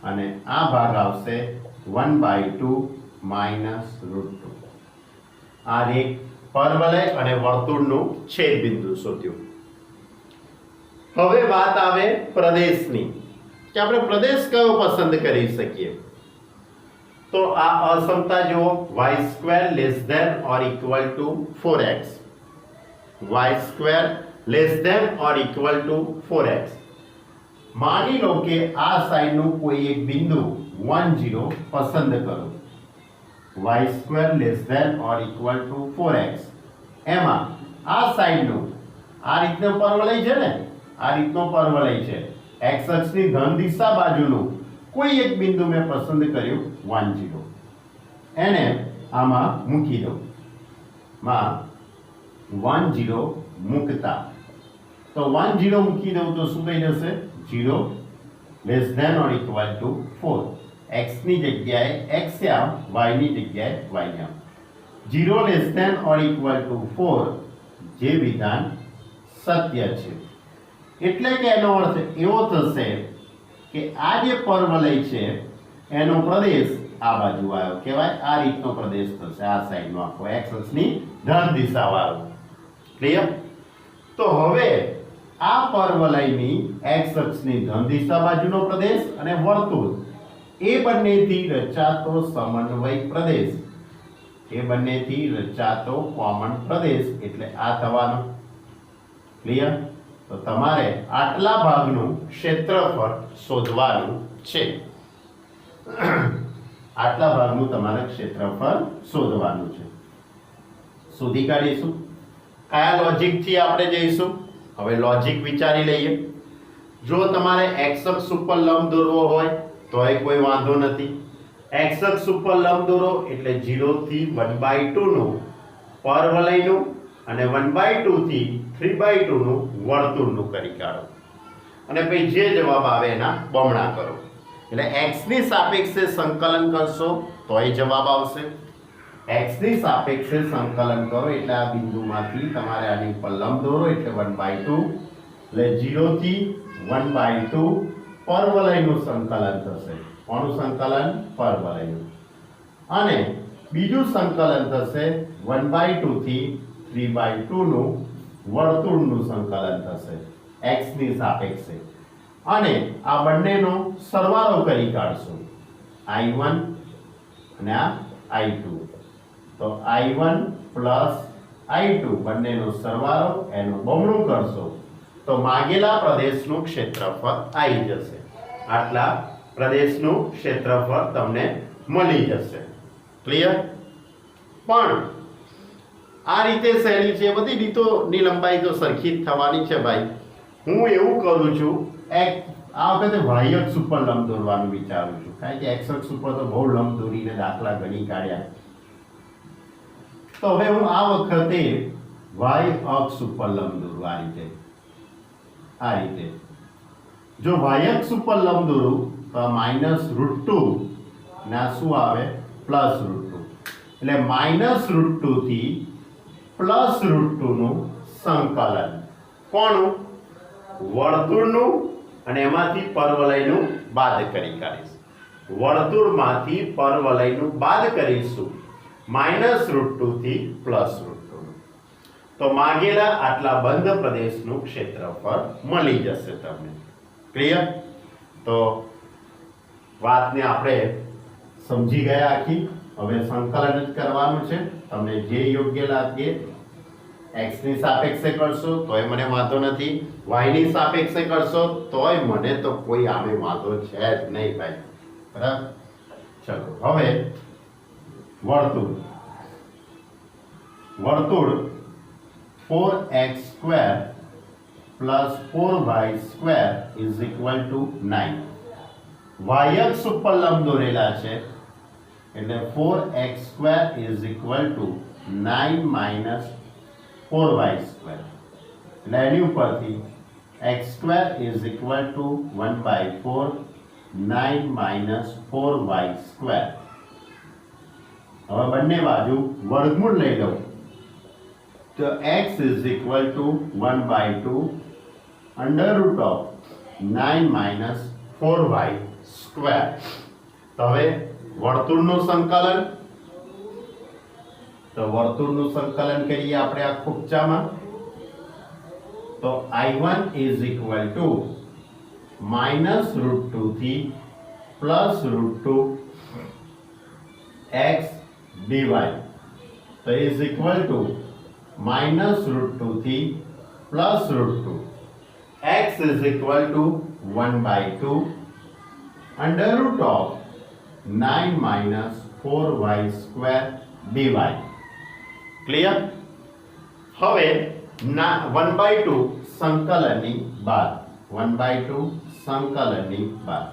અને આ ભાગ આવશે 1/2 -√2. આ એક પરવલય અને વર્તુળનું છેદબિંદુ શોધ્યું. હવે વાત આવે પ્રદેશની કે આપણે પ્રદેશ કયો પસંદ કરી શકીએ. તો આ અસમતા જુઓ y² ≤ 4x, y² ≤ 4x. માની લો કે આ સાઈડનું કોઈ એક બિંદુ 1 0 પસંદ કરો, y² ≤ 4x. એમાં આ સાઈડનું આ રીતનો પરવલય છે ને, આ રીતનો પરવલય છે, x અક્ષની ધન દિશા બાજુનું કોઈ એક બિંદુ મેં પસંદ કર્યું 1 0. એને આમાં મૂકી દઉં. માં 1 0 મૂકતા તો 1 0 મૂકી દઉં તો શું થઈ જશે? 0 ≤ 4. x ની જગ્યાએ x આમ, y ની જગ્યાએ y આમ. 0 ≤ 4 જે વિધાન સત્ય છે. એટલે કે એનો અર્થ એવો થશે કે આ જે પરવલય છે એનો પ્રદેશ આ બાજુ આવ્યો કહેવાય. આ રીતનો પ્રદેશ થશે, આ સાઈડનો આખો x અક્ષની ધન દિશાવાળો. ક્લિયર? તો હવે આ પરવલયની x અક્ષની ધન દિશા બાજુનો પ્રદેશ અને વર્તુળ એ બંનેથી રચાતો સમન્વય પ્રદેશ, એ બંનેથી રચાતો કોમન પ્રદેશ એટલે આ થવાનો. ક્લિયર? તો તમારે આટલા ભાગનું ક્ષેત્રફળ શોધવાનું છે. આટલા ભાગનું તમારે ક્ષેત્રફળ શોધવાનું છે. શોધી કાઢીશું. કયા લોજિકથી આપણે જઈશું? હવે લોજિક વિચારી લઈએ. જો તમારે x અક્ષ ઉપર લંબ દોરવો હોય તો એ કોઈ વાંધો નથી. x અક્ષ ઉપર લંબ દોરો એટલે 0 થી 1/2 નું પરવલયનું અને 1/2 થી 3/2 નું વર્તુળનું કરી કાઢો અને પછી જે જવાબ આવે એના બમણા કરો. એટલે x ની સાપેક્ષે સંકલન કરશો તો એ જવાબ આવશે. x ની સાપેક્ષે સંકલન કરો એટલે આ બિંદુમાંથી તમારે આની ઉપર લંબ દોરો એટલે 1/2 એટલે 0 થી 1/2 પરવલયનું સંકલન થશે. કોનું સંકલન? પરવલયનું. અને બીજું સંકલન થશે 1/2 થી 3/2 નું વર્તુળનું સંકલન થશે x ની સાપેક્ષે. અને આ બંનેનો સરવાળો કરી કાઢશો, I1 અને આ I2. તો I1 + I2 બંનેનો સરવાળો એનું બમણું કરશો તો માગેલા પ્રદેશનું ક્ષેત્રફળ આવી જશે. આટલા પ્રદેશનું ક્ષેત્રફળ તમને મળી જશે. ક્લિયર? પણ આ રીતે શૈલી છે, બધી રીતોની લંબાઈ તો સરખી જ થવાની છે ભાઈ. હું એવું કરું છું, આ વખતે y અક્ષ ઉપર લંબ દોરવાનું વિચારું છું, કારણ કે x અક્ષ ઉપર તો બહુ લંબ દોરીને દાખલા ગણી કાઢ્યા. તો હવે હું આ વખતે y અક્ષ ઉપર લંબ દોરું આ રીતે. આ રીતે જો y અક્ષ ઉપર લંબ દોરું તો -√2 ના શું આવે? +√2. એટલે -√2 થી +√2 નું સંકલન. કોનું? વર્તુળનું, અને એમાંથી પરવલયનું બાદ કરી કાઢીશ. વર્તુળમાંથી પરવલયનું બાદ કરીશું -√2 થી +√2. તો માગેલા આટલા બંધ પ્રદેશનું ક્ષેત્રફળ મળી જશે તમને. ક્લિયર? તો વાતને આપણે સમજી ગયા આખી. હવે સંકલન જ કરવાનું છે. તમને જે યોગ્ય લાગે x ની સાપેક્ષે કરશો તોય મને વાંધો નથી, y ની સાપેક્ષે કરશો તોય મને તો કોઈ આમે વાંધો છે જ નહીં ભાઈ. બરાબર? ચલો હવે વર્તુળ 4x² + 4y² = 9. y અક્ષ ઉપર લંબ દોરેલા છે એટલે 4x² = 9 - 4y². એટલે એની ઉપરથી x² = 1/4 9 - 4y². હવે બંને બાજુ વર્ગમૂળ લઈ લઉં તો x = 1/2 √9 - 4y². તો હવે વર્તુળનું સંકલન, તો વર્તુળનું સંકલન કરીએ આપણે આ ખૂબચામાં. તો I1 = -√2 થી +√2 x dy. તો = -√2 થી +√2 x = 1/2 √9 - 4y² dy. ક્લિયર? હવે 1/2 સંકલનની બાદ, 1/2 સંકલનની બાદ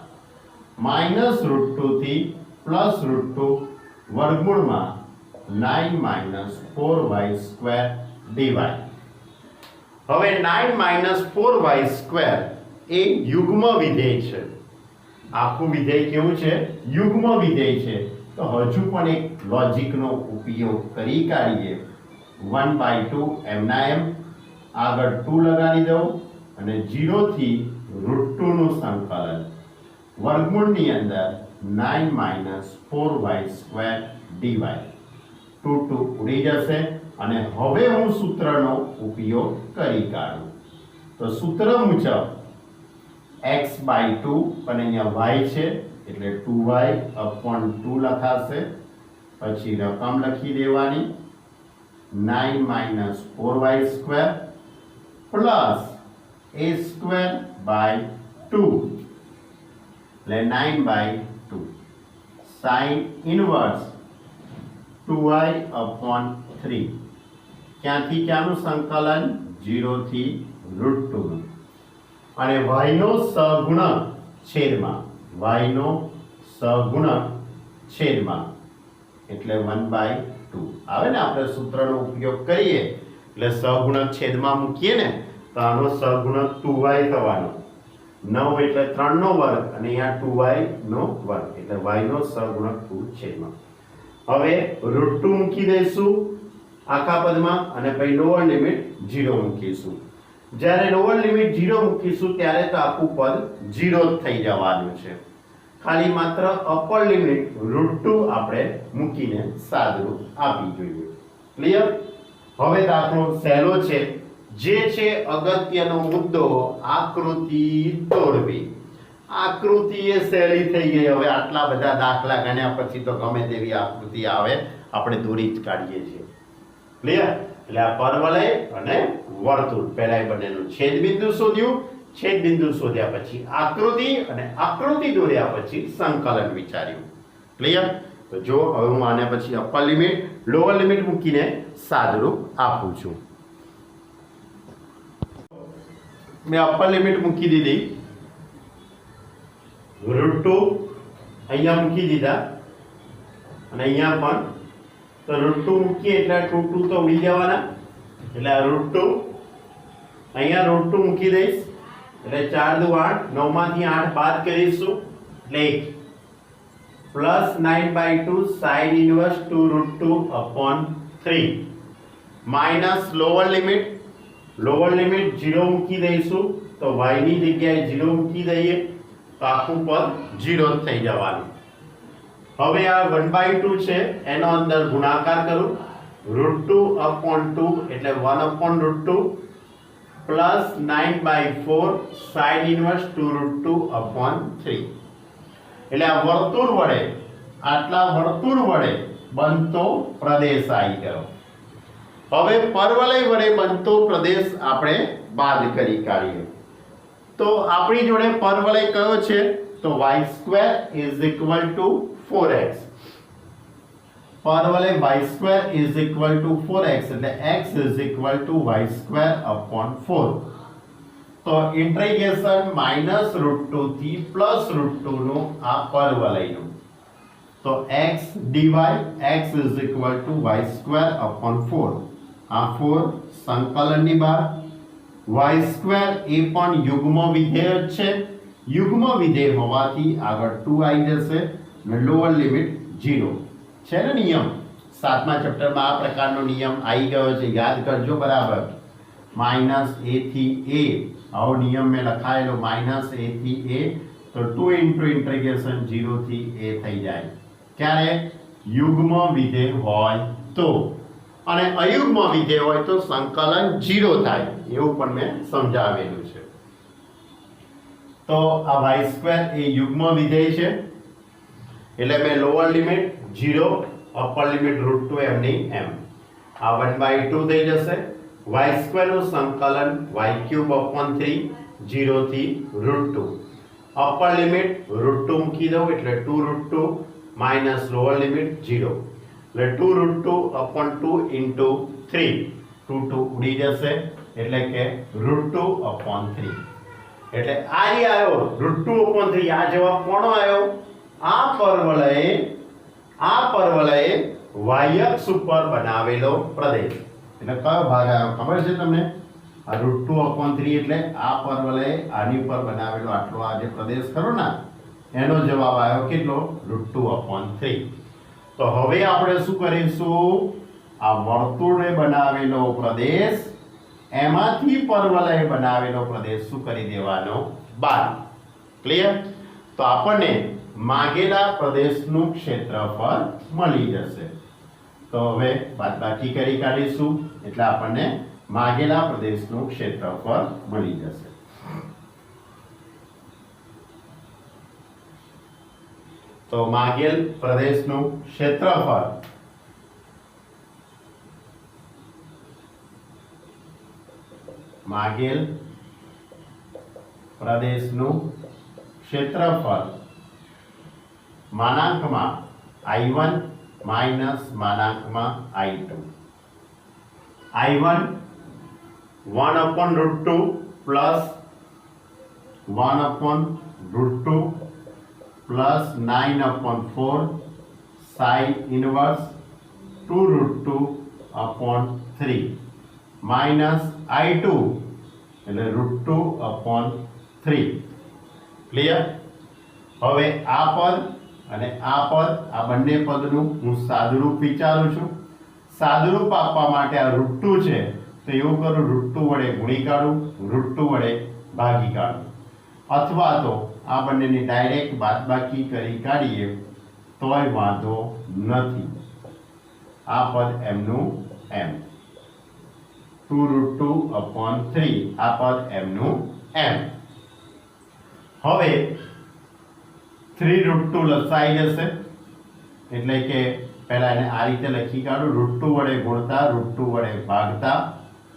-√2 થી +√2 વર્ગમૂળમાં 9 - 4y² dy. હવે 9 - 4y² એ યુગ્મ વિધેય છે. આખું વિધેય કેવું છે? યુગ્મ વિધેય છે. તો હજુ પણ એક લોજિકનો ઉપયોગ કરી કાઢીએ. 1/2 એમના એમ, આગળ 2 લગાડી દઉં અને 0 થી √2 નું સંકલન વર્ગમૂળની અંદર 9 - 4y² dy. 2 ઉડી જશે અને હવે હું સૂત્રનો ઉપયોગ કરી કાઢું. તો સૂત્ર મુજબ x/2 અને અહીંયા y છે એટલે 2y/2 લખાશે. પછી રકમ લખી દેવાની 9 - 4y² પ્લસ a²/2 એટલે 9/2 sin ઇન્વર્સ 2y/3. ક્યાંથી ક્યાંનું સંકલન? 0 થી √2 અને y નો સહગુણક છેદમાં, y નો સહગુણક છેદમાં એટલે 1/2 આવે ને. આપણે સૂત્રનો ઉપયોગ કરીએ એટલે સહગુણક છેદમાં મૂકીએ ને તો આનો સહગુણક 2y થવાનો. 9 એટલે 3 નો વર્ગ અને અહીંયા 2y નો વર્ગ એટલે y નો સહગુણક 2 છેદમાં. હવે √2 મૂકી દઈશું આખા પદમાં અને પછી લોઅર લિમિટ 0 મૂકીશું. જ્યારે લોઅર લિમિટ 0 મૂકીશું ત્યારે તો આખું પદ 0 જ થઈ જવાનું છે. ખાલી માત્ર અપર લિમિટ √2 આપણે મૂકીને સાદુરૂપ આપી જોઈએ. ક્લિયર? હવે દાખલો સહેલો છે. જે છે અગત્યનો મુદ્દો આકૃતિ દોરવી. આકૃતિ એ સહેલી થઈ ગઈ. હવે આટલા બધા દાખલા ગણ્યા પછી તો ગમે તેવી આકૃતિ આવે આપણે દોરી જ કાઢીએ છીએ. ક્લિયર? એટલે આ પરવલય અને વર્તુળ પહેલા બંનેનું છેદબિંદુ શોધ્યું, છેદબિંદુ શોધ્યા પછી આકૃતિ અને આકૃતિ દોર્યા પછી સંકલન વિચાર્યું. ક્લિયર? તો જો હવે હું આને પછી અપર લિમિટ લોઅર લિમિટ મૂકીને સાદુરૂપ આપું છું. મેં અપર લિમિટ મૂકી દીધી, √2 અહીંયા મૂકી દીધા અને અહીંયા પણ તો √2 મૂકીએ એટલે 2 તો ઉડી જવાના એટલે આ √2 અહીંયા √2 મૂકી દઈશ એટલે 4 દુ 8, 9 માંથી 8 બાદ કરીશું એટલે 1 +9/2 sin inverse 2√2/3 minus lower limit lower limit 0 મૂકી દઈશું તો y ની જગ્યાએ 0 મૂકી દઈએ તો આખું પદ 0 જ થઈ જવાનું. હવે આ 1/2 છે એનો અંદર ગુણાકાર કરું √2/2 એટલે 1/√2 પ્લસ 9/4 sin ઇન્વર્સ 2√2/3 એટલે આ વર્તુળ વડે આટલા વર્તુળ વડે બનતો પ્રદેશ આવી ગયો. હવે પરવલય વડે બનતો પ્રદેશ આપણે બાદ કરી કાઢીએ તો આપણી જોડે પરવલય કયો છે તો y² = 4x. પરવલય y² = 4x એટલે x y²/4. તો ઇન્ટિગ્રેશન -√2 થી +√2 નું આ પરવલયનું તો x dy x y²/4 આ 4 સંકલનની બહાર y² એ પણ યુગ્મ વિધેય છે. યુગ્મ વિધેય હોવાથી આગળ 2 આવી જશે અને લોઅર લિમિટ 0 છે ને. નિયમ 7મા ચેપ્ટરમાં આ પ્રકારનો નિયમ આવી ગયો છે, યાદ કરજો બરાબર. -a થી a આવો નિયમ મેં લખાયેલો -a થી a તો 2 ઇન્ટિગ્રેશન 0 થી a થઈ જાય ક્યારે યુગ્મ વિધેય હોય તો, અને અયુગ્મ વિધેય હોય તો સંકલન 0 થાય એવું પણ મેં સમજાવેલું છે. તો આ y² એ યુગ્મ વિધેય છે એટલે મેં લોઅર લિમિટ 0 અપર લિમિટ √2 એમની એમ આ 1/2 થઈ જશે. y² નું સંકલન y³/3 0 થી √2 અપર લિમિટ √2 મૂકી દઉં એટલે 2√2 માઇનસ લોઅર લિમિટ 0 એટલે 2√2/2 into 3 2 ઉડી જશે એટલે કે √2/3 એટલે આ જે આવ્યો √2/3 આ જવાબ કોનો આવ્યો આ પરવલયે y અક્ષ ઉપર બનાવેલો પ્રદેશ. એટલે કયો ભાગ આવ્યો ખબર છે તમને આ √2/3 એટલે આ પરવલયે આની ઉપર બનાવેલો આટલો આ જે પ્રદેશ ખરો ને એનો જવાબ આવ્યો કેટલો √2/3. તો હવે આપણે શું કરીશું આ વર્તુળે બનાવેલો પ્રદેશ એમાંથી પરવલય બનાવેલો પ્રદેશ શું કરી દેવાનો બાદ. ક્લિયર? તો આપણને માંગેલા પ્રદેશનું ક્ષેત્રફળ મળી જશે. તો હવે બાદબાકી કરી કાઢીશું એટલે આપણને માંગેલા પ્રદેશનું ક્ષેત્રફળ મળી જશે. તો માંગેલ પ્રદેશનું ક્ષેત્રફળ માંગેલ પ્રદેશનું ક્ષેત્રફળ માનાંકમાં I1 માઇનસ માનાંકમાં I2. I1 1/√2 plus 1/√2 plus 9/4 sin inverse 2√2/3 minus I2 એટલે √2/3. ક્લિયર? હવે આ પદ અને આ પદ આ બંને પદનું હું સાદુરૂપ વિચારું છું. સાદુરૂપ આપવા માટે આ √2 છે તો એવું કરું √2 વડે ગુણી કાઢું, √2 વડે ભાગી કાઢું, અથવા તો આ બંનેની ડાયરેક્ટ બાદબાકી કરી કાઢીએ તોય વાંધો નથી. આ પદ એમનું એમ 2√2/3 આ પદ એમનું એમ. હવે 3√2 લસાઈ જશે એટલે કે પહેલા એને આ રીતે લખી કાઢું √2 વડે ગુણતા √2 વડે ભાગતા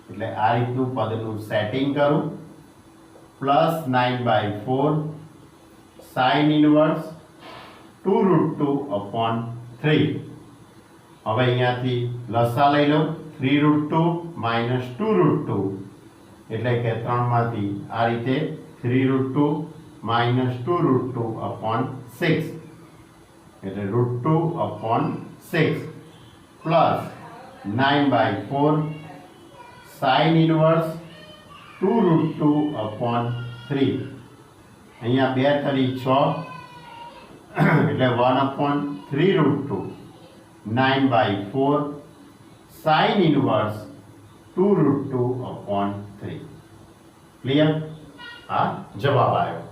એટલે આ રીતનું પદનું સેટિંગ કરું પ્લસ 9/4 sin ઇન્વર્સ 2√2/3. હવે અહીંયાથી લસા લઈ લો 3√2 માઇનસ 2√2 એટલે કે 3 માંથી આ રીતે 3√2 માઇનસ 2√2/6 એટલે √2/6 પ્લસ 9/4 sin ઇન્વર્સ 2√2/3. અહીંયા 2 × 6 એટલે 1/3√2 9/4 sin ઇન્વર્સ 2√2/3. 3. ક્લિયર? આ જવાબ આવ્યો.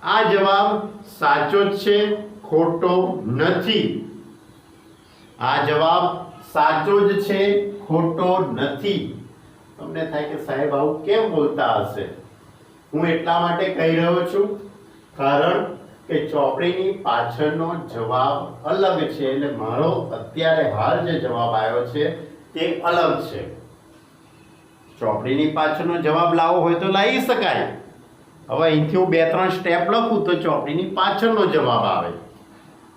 આ જવાબ સાચો જ છે, ખોટો નથી. આ જવાબ સાચો જ છે, ખોટો નથી. તમને થાય કે સાહેબ આવું કેમ બોલતા હશે? હું એટલા માટે કહી રહ્યો છું કારણ કે ચોપડીની પાછળનો જવાબ અલગ છે એટલે મારો અત્યારે હાલ જે જવાબ આવ્યો છે તે અલગ છે. ચોપડીની પાછળનો જવાબ લાવવો હોય તો લાવી શકાય. હવે અહીંથી હું 2-3 સ્ટેપ લખું તો ચોપડીની પાછળનો જવાબ આવે,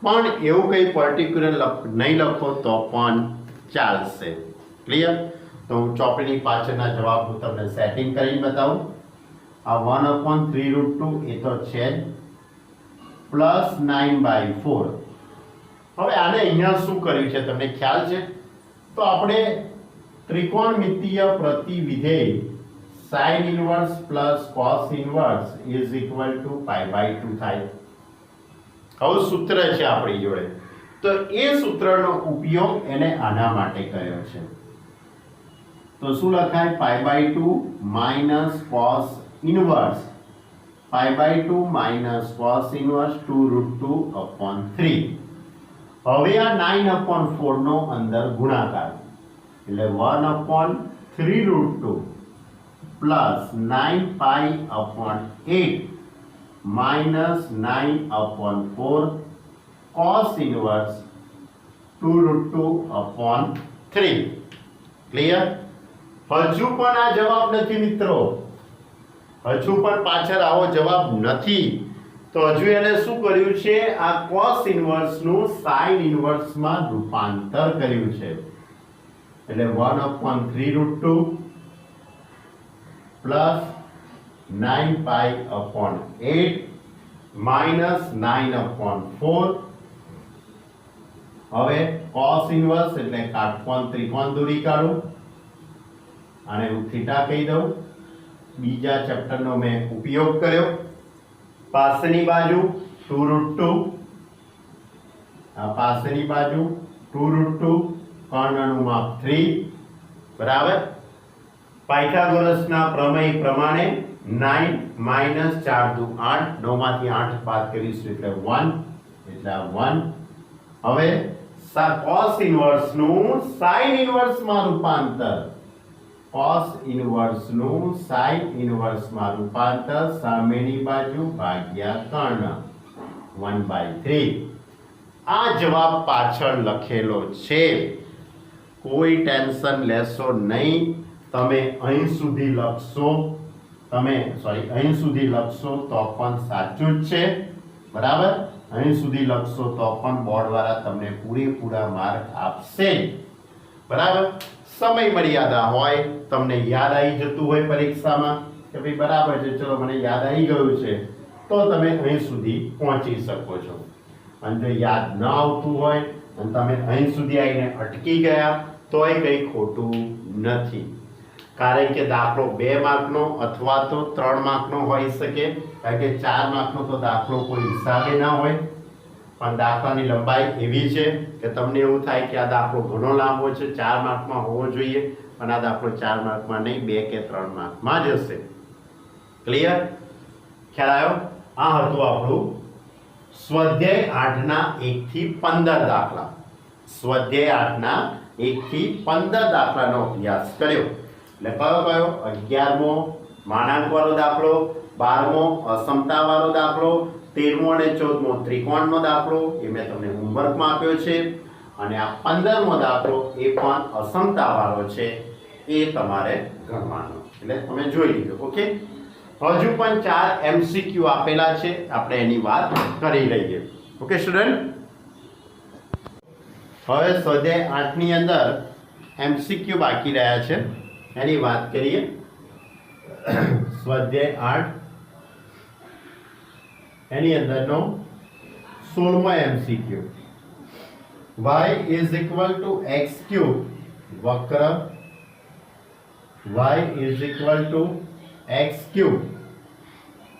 પણ એવું કંઈ પર્ટિક્યુલર નહીં લખો તો પણ ચાલશે. ક્લિયર? તો હું ચોપડીની પાછળના જવાબ હું તમને સેટિંગ કરીને બતાવું. આ 1/3√2 એ તો છે જ, પ્લસ 9/4. હવે આને અહીંયા શું કર્યું છે તમને ખ્યાલ છે? તો આપણે ત્રિકોણમિતીય પ્રતિવિધેય sin inverse plus cos inverse is equal to π/2 થાય. આવું સૂત્ર છે આપણી જોડે, તો એ સૂત્રનો ઉપયોગ એને આના માટે કર્યો છે. તો શું લખાય? π/2 minus cos inverse π/2 minus cos inverse 2√2/3. હવે આ 9/4 નો અંદર ગુણાકાર એટલે 1/3√2 plus 9π/8 minus 9/4 cos inverse 2√2/3. Clear? હજુ પણ આ જવાબ નથી મિત્રો, હજુ પણ પાછળ આવો જવાબ નથી. તો હજુ એને શું કર્યું છે? આ cos ઇન્વર્સ નું sin ઇન્વર્સ માં રૂપાંતર કર્યું છે. એટલે 1/3√2 પ્લસ 9π/8 માઇનસ 9/4. હવે cos ઇન્વર્સ એટલે કાટકોણ ત્રિકોણ દોરી કાઢો, આને હું થીટા કહી દઉં. બીજા ચેપ્ટરનો મેં ઉપયોગ કર્યો. પાસેની બાજુ 2√2, આ પાસેની બાજુ 2√2, કર્ણનું માપ 3 બરાબર. પાયથાગોરસના પ્રમેય પ્રમાણે 9 માઇનસ 4 દુ 8, 9 માંથી 8 બાદ કરીશું એટલે 1, એટલે 1. હવે cos ઇન્વર્સ નું sin ઇન્વર્સ માં રૂપાંતર, cos ઇન્વર્સ નું sin ઇન્વર્સ માં રૂપાંતર સામેની બાજુ ભાગ્યા કર્ણ 1/3. આ જવાબ પાછળ લખેલો છે, કોઈ ટેન્શન લેશો નહીં. તમે અહીં સુધી લખશો, અહીં સુધી લખશો તો પણ સાચું જ છે બરાબર. અહીં સુધી લખશો તો પણ બોર્ડવાળા તમને પૂરેપૂરા માર્ક આપશે બરાબર. સમય મર્યાદા હોય, તમને યાદ આવી જતું હોય પરીક્ષામાં કે ભાઈ બરાબર છે, ચલો મને યાદ આવી ગયું છે, તો તમે અહીં સુધી પહોંચી શકો છો. અને જો યાદ ન આવતું હોય અને તમે અહીં સુધી આવીને અટકી ગયા તોય કંઈ ખોટું નથી. કારણ કે દાખલો 2 માર્કનો અથવા તો 3 માર્કનો હોઈ શકે, કારણ કે 4 માર્કનો તો દાખલો કોઈ હિસાબે ના હોય. પણ દાખલાની લંબાઈ એવી છે કે તમને એવું થાય કે આ દાખલો ઘણો લાંબો છે, 4 માર્કમાં હોવો જોઈએ, પણ આ દાખલો 4 માર્કમાં નહીં, 2 કે 3 માર્કમાં જ હશે. ક્લિયર? ખ્યાલ આવ્યો? આ હતું આપણું સ્વાધ્યાય 8ના 1 થી 15 દાખલા. સ્વાધ્યાય 8ના 1 થી 15 દાખલાનો અભ્યાસ કર્યો. એટલે કયો કયો? 11મો માનાંકવાળો દાખલો, 12મો અસમતાવાળો દાખલો, 13મો અને 14મો ત્રિકોણનો દાખલો, એ મેં તમને હોમવર્કમાં આપ્યો છે. અને આ 15મો દાખલો એ પણ અસમતાવાળો છે, એ તમારે ગણવાનો. એટલે તમે જોઈ લીધો. ઓકે, હજુ પણ 4 MCQ આપેલા છે, આપણે એની વાત કરી લઈએ. ઓકે સ્ટુડન્ટ, હવે સ્વાધ્યાય 8ની અંદર MCQ બાકી રહ્યા છે, એની વાત કરીએ. સ્વાધ્યાય 8 એની અંદરનો 16મો MCQ, y is equal to x cube વક્ર y is equal to x cube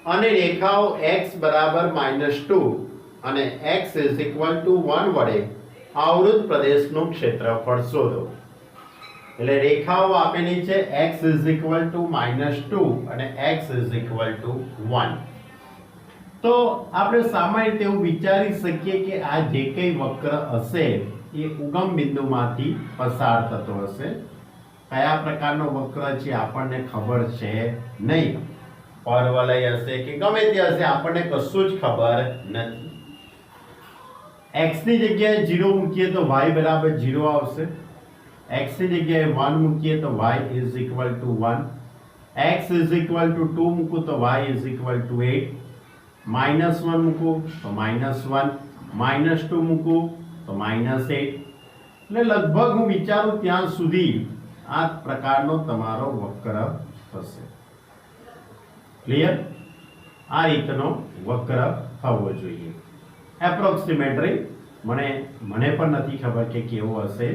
અને રેખાઓ x બરાબર -2 અને x is equal to 1 વડે આવૃત પ્રદેશનું ક્ષેત્રફળ શોધો. એટલે રેખાઓ આપેલી છે x -2 અને x 1. તો આપણે સામાન્ય રીતે એવું વિચારી શકીએ કે આ જે કંઈ વક્ર હશે એ ઉગમ બિંદુમાંથી પસાર થતો હશે. કયા પ્રકારનો વક્ર છે આપણને ખબર છે નહીં. પરવલય હશે કે ગમે તે હશે આપણને કશું જ ખબર નથી. x ની જગ્યાએ 0 મૂકીએ તો y બરાબર 0 આવશે. x ની જગ્યાએ 1 મૂકીએ તો y = 1. x = 2 મૂકું તો y = 8. -1 મૂકું તો -1, -2 મૂકું તો -8. એટલે લગભગ હું વિચારું ત્યાં સુધી આ પ્રકારનો તમારો વક્ર થશે. ક્લિયર? આ રીતનો વક્ર થવો જોઈએ. એપ્રોક્સિમેટરી મને પણ નથી ખબર કે કેવો હશે,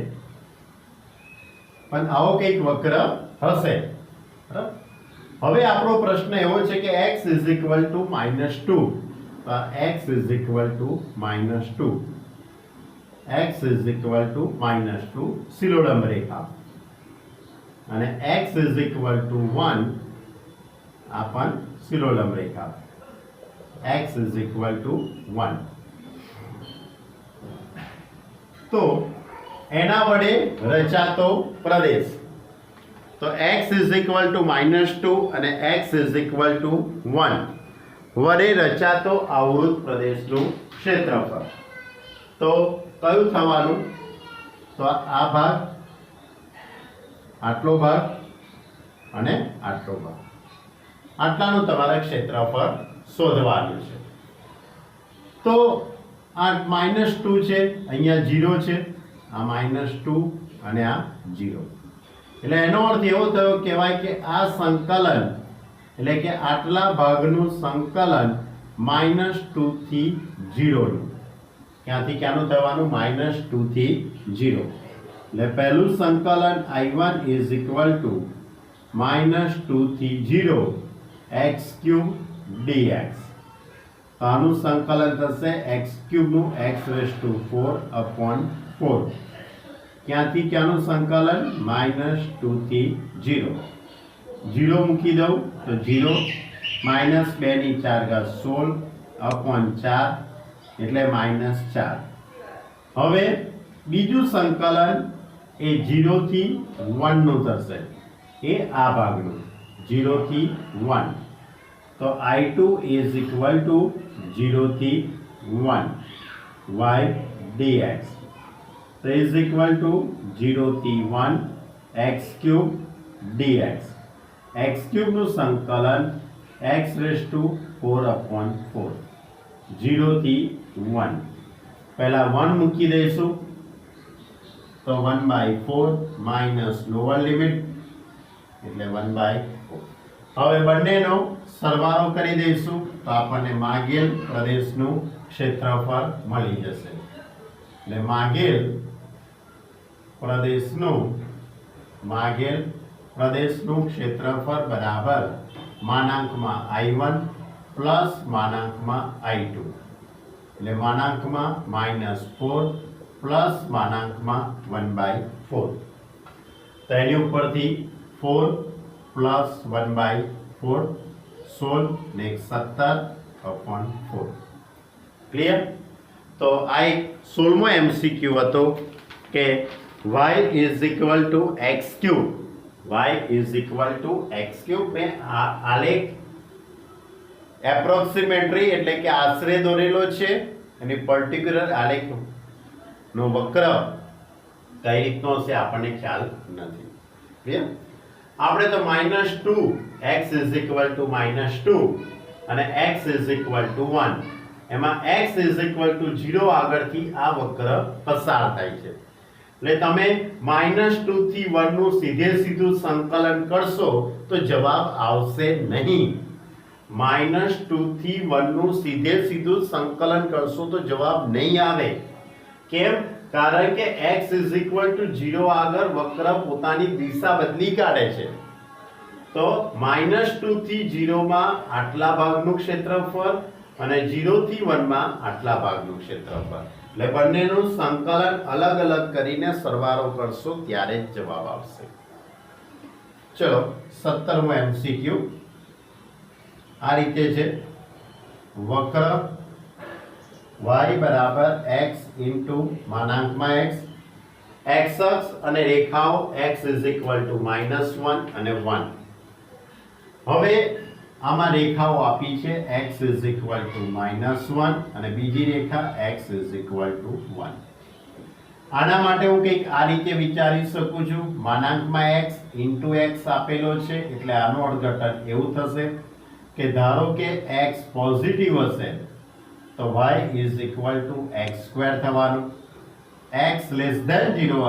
પણ આવો કંઈક વક્ર હશે. બરાબર? હવે આપણો પ્રશ્ન એવો છે કે x = -2. તો x = -2, x = શિરોડમ રેખા, અને x = 1 આ પણ શિરોડમ રેખા, x = 1. તો એના વડે રચાતો પ્રદેશ, તો x = -2 અને x = 1 વડે રચાતો આવૃત પ્રદેશનું ક્ષેત્રફળ. તો કયું થવાનું? તો આ ભાગ, આટલો ભાગ અને આટલો ભાગ, આટલાનું તમારે ક્ષેત્રફળ શોધવાનું છે. તો આ -2 છે, અહીંયા 0 છે, આ -2 અને આ 0. એટલે એનો અર્થ એવો થયો કહેવાય કે આ સંકલન એટલે કે આટલા ભાગનું સંકલન -2 થી 0 નું. ક્યાંથી ક્યાંનું થવાનું? -2 થી 0. એટલે પહેલું સંકલન I1 = -2 થી 0 x³ dx. તો આનું સંકલન થશે x³ નું x⁴/4. ક્યાંથી ક્યાંનું સંકલન? -2 થી 0. 0 મૂકી દઉં તો 0, -2 ની 4 × 16/4 એટલે -4. હવે બીજું સંકલન એ 0 થી 1 નું થશે, એ આ ભાગનું 0 થી 1. તો I2 = 0 થી 1 y dx. So is equal to 0 થી 1 x³ dx. x³ નું સંકલન x⁴/4. 0 થી 1. પહેલા 1 મૂકી દઈશું તો 1/4 માઇનસ લોઅર લિમિટ એટલે 1/4. હવે બંનેનો સરવાળો કરી દઈશું તો આપણને માગેલ પ્રદેશનું ક્ષેત્રફળ મળી જશે. એટલે માગેલ પ્રદેશનું ક્ષેત્રફળ બરાબર I1 પ્લસ I2 એટલે -4 પ્લસ 1/4. તો એની ઉપરથી 4 પ્લસ 1/4 16 ને 17/4. ક્લિયર? તો આ એક 16મો MCQ હતો કે y = x³. y = x³ મેં આલેખ એપ્રોક્સિમેટરી એટલે કે આશરે દોરેલો છે, અને પર્ટિક્યુલર આલેખ નો વક્ર કઈ રીતનો છે આપણને ખ્યાલ નથી. ક્લિયર? આપણે તો -2 x = -2 અને x = 1 એમાં x = 0 આગળથી આ વક્ર પસાર થાય છે. એટલે તમે -2 થી 1 નું સીધું સંકલન કરશો તો જવાબ આવશે નહીં. -2 થી 1 નું સીધું સંકલન કરશો તો જવાબ નહીં આવે. કેમ? કારણ કે x = 0 આગળ વક્ર પોતાની દિશા બદલી કાઢે છે. તો -2 થી 0 માં આટલા ભાગનું ક્ષેત્રફળ અને 0 થી 1 માં આટલા ભાગનું ક્ષેત્રફળ. એટલે બંનેનું સંકલન અલગ અલગ કરીને સરવાળો કરશો ત્યારે જ જવાબ આવશે. ચલો 17મો MCQ આ રીતે છે. વક્ર y બરાબર x ઇન્ટુ માનાંકમાં x, x અક્ષ અને રેખાઓ x -1 અને 1. હવે આમાં રેખાઓ આપી છે x -1 અને બીજી રેખા x 1. આના માટે હું કંઈક આ રીતે વિચારી શકું છું. માનાંકમાં x ઇન્ટુ x આપેલો છે એટલે આનું અર્થઘટન એવું થશે કે ધારો કે x પોઝિટિવ હશે તો y x² થવાનું, x <0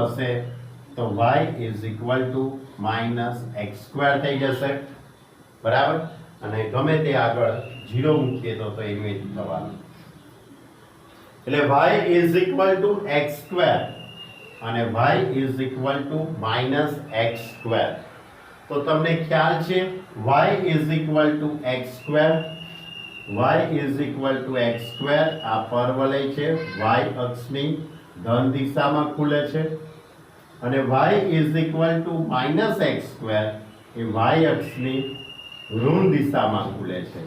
હશે તો y -x² થઈ જશે. બરાબર. અને ગમે તે આગળ 0 મૂકીએ તો એનું એ થવાનું. એટલે y x² અને y -x². તો તમને ખ્યાલ છે y x², આ પરવલય છે, y અક્ષની ધન દિશામાં ખુલે છે અને y -x² એ y અક્ષની ઋણ દિશામાં ખુલે છે.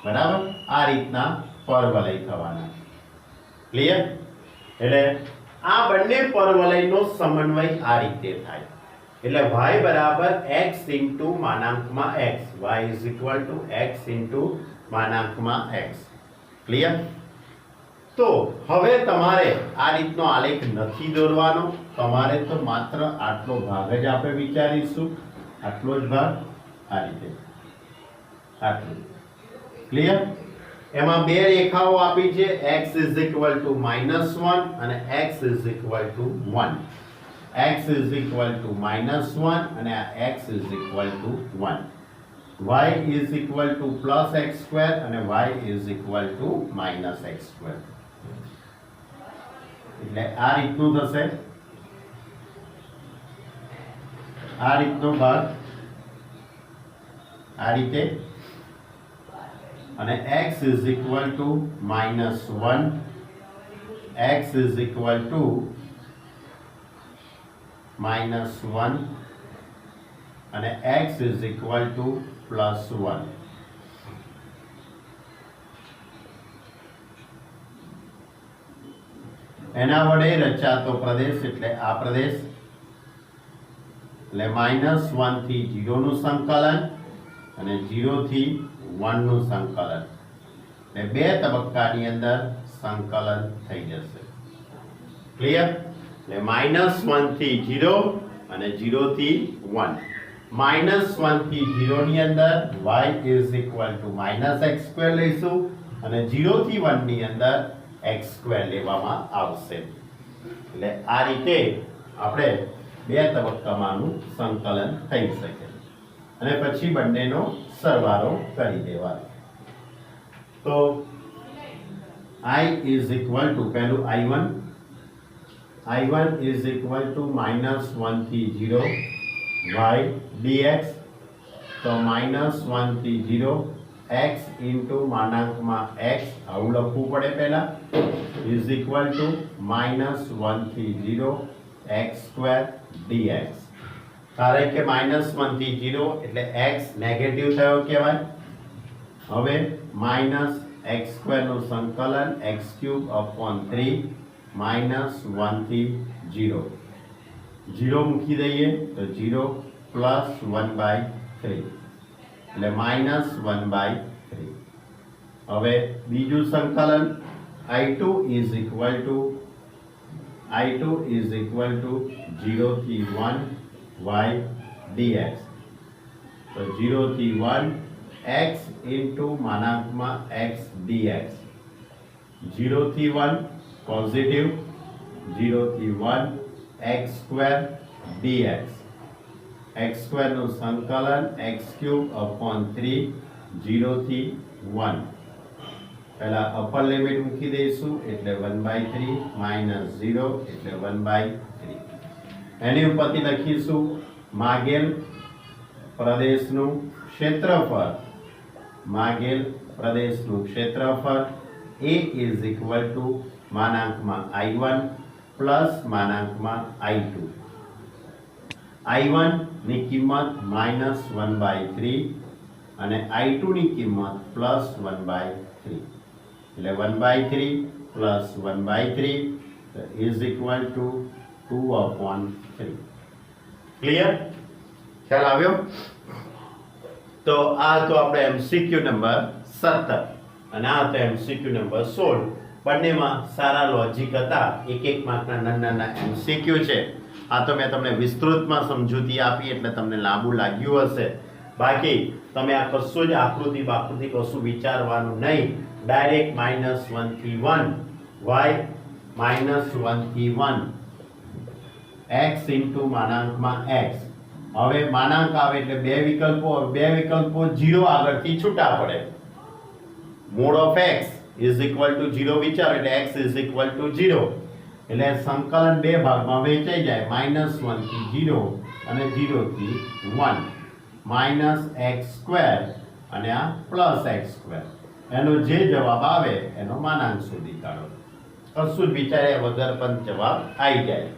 બરાબર. આ રીતના પરવલય થવાના. ક્લિયર? એટલે આ બંને પરવલયનો સમન્વય આ રીતે થાય. એટલે y બરાબર x ઇન્ટુ માનાંકમાં x, y x ઇન્ટુ માનાંકમાં x. ક્લિયર? તો હવે તમારે આ રીતનો આલેખ નથી દોરવાનો. તમારે તો માત્ર આટલો ભાગ જ આપણે વિચારીશું. આટલો જ ભાગ આ રીતે, આટલું. ક્લિયર? એમાં બે રેખાઓ આપી છે x -1 અને x 1. x -1 અને x 1. y +x² અને y -x². એટલે આ રીતનું થશે. આ રીતનો ભાગ આ રીતે અને x -1, x -1 અને x +1. એના વડે રચાતો પ્રદેશ એટલે આ પ્રદેશ. એટલે -1 થી 0 નું સંકલન અને 0 થી 1 નું સંકલન. એટલે બે તબક્કાની અંદર સંકલન થઈ જશે. ક્લિયર? એટલે -1 થી 0 અને 0 થી 1. -1 થી 0 ની અંદર y -x² લઈશું અને 0 થી 1 ની અંદર x² લેવામાં આવશે. એટલે આ રીતે આપણે બે તબક્કામાંનું સંકલન થઈ શકે અને પછી બંનેનો સરવાળો કરી દેવાનો. તો I પહેલું I1 -1 થી 0 y dx. તો -1 થી 0 x ઇન્ટુ માનાંકમાં x, આવું લખવું પડે પહેલા, -1 થી 0 x² dx. કારણ કે -1 થી 0 એટલે x નેગેટિવ થયો કહેવાય. હવે -x² નું સંકલન x³/3 -1 થી 0. 0 મૂકી દઈએ તો 0 +1/3 એટલે -1/3. હવે બીજું સંકલન I2 0 થી 1 y dx. તો 0 થી 1 x ઇન્ટુ માનાંકમાં x dx. 0 થી 1 પોઝિટિવ, 0 થી 1 x² dx. x² નું સંકલન x³/3 0 થી 1. પહેલા અપર લિમિટ મૂકી દઈશું એટલે 1/3 -0 એટલે 1/3. એની ઉપરથી લખીશું માગેલ પ્રદેશનું ક્ષેત્રફળ. માગેલ પ્રદેશનું ક્ષેત્રફળ A માનાંકમાં I1 plus માનાંકમાં I2. I1 ની કિંમત -1/3 અને I2 ની કિંમત +1/3. એટલે 1/3 plus 1/3 is equal two 2/3. Clear? ખ્યાલ આવ્યો? તો આ તો આપણે MCQ નંબર 17 અને આ તો MCQ નંબર 16. બંનેમાં સારા લોજિક હતા. એક માર્કના નાના MCQ છે. આ તો મેં તમને વિસ્તૃતમાં સમજૂતી આપી એટલે તમને લાંબુ લાગ્યું હશે. બાકી તમે આ કશું જ આકૃતિ કશું વિચારવાનું નહીં. ડાયરેક્ટ -1 થી 1 y -1 થી 1 x ઇન્ટુ માનાંકમાં x. હવે માનાંક આવે એટલે બે વિકલ્પો 0 આગળથી છૂટા પડે. Mode of x is equal to 0 વિચારો એટલે x ઇઝ ઇક્વલ ટુ 0. એટલે સંકલન બે ભાગમાં વહેંચાઈ જાય. -1 થી 0 અને 0 થી 1. -x² અને આ +x². એનો જે જવાબ આવે એનો માનાંક શોધી કાઢો. કશું જ વિચાર્યા વગર પણ જવાબ આવી જાય.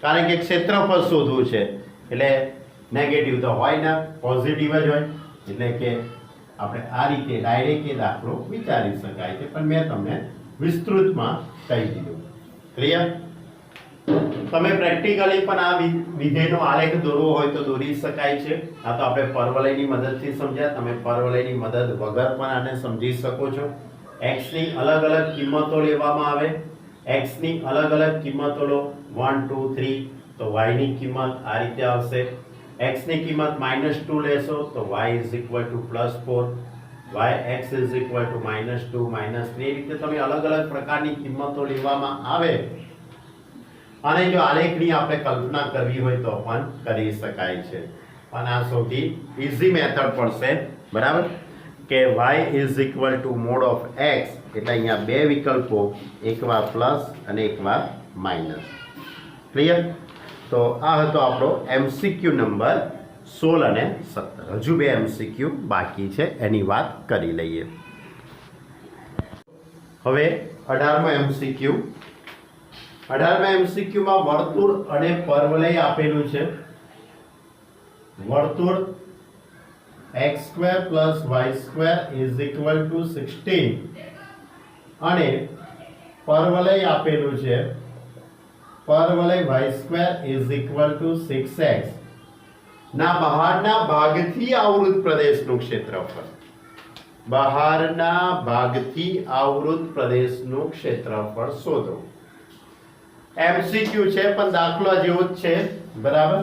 કારણ કે ક્ષેત્રફળ શોધવું છે એટલે નેગેટિવ તો હોય ના, પોઝિટિવ જ હોય. એટલે કે આપણે આ રીતે ડાયરેક્ટ એ દાખલો વિચારી શકાય છે, પણ મેં તમને વિસ્તૃતમાં કહી દીધું. ક્લિયર? તમે પ્રેક્ટિકલી પણ આ વિધેયનો આલેખ દોરવો હોય તો દોરી શકાય છે. આ તો આપણે પરવલયની મદદથી સમજ્યા. તમે પરવલયની મદદ વગર પણ આને સમજી શકો છો. x ની અલગ અલગ કિંમતો લેવામાં આવે. x ની અલગ અલગ કિંમતો લો 1 2 3 તો y ની કિંમત આ રીતે આવશે. x ની કિંમત -2 લેશો તો y +4, x =-2 -3. એ રીતે તમે અલગ અલગ પ્રકારની કિંમતો લેવામાં આવે અને જો આલેખની આપણે કલ્પના કરવી હોય તો પણ કરી શકાય છે. પણ આ સૌથી ઈઝી મેથડ પડશે. બરાબર? કે y = મોડ ઓફ x. એટલે અહીંયા બે વિકલ્પો, એક વાર પ્લસ અને એક વાર માઇનસ. ક્લિયર? તો આ હતો આપણો MCQ નંબર 16 અને 17. હજુ બે MCQ બાકી છે, એની વાત કરી લઈએ. હવે 18મો MCQ. 18મા MCQ માં વર્તુળ અને પરવલય આપેલું છે. વર્તુળ x² + y² = 16 અને પરવલય આપેલું છે. પરવલય y² = 6x ના બહારના ભાગથી આવૃત પ્રદેશનું ક્ષેત્રફળ. બહારના ભાગથી આવૃત પ્રદેશનું ક્ષેત્રફળ શોધો. MCQ છે પણ દાખલા જેવું જ છે. બરાબર?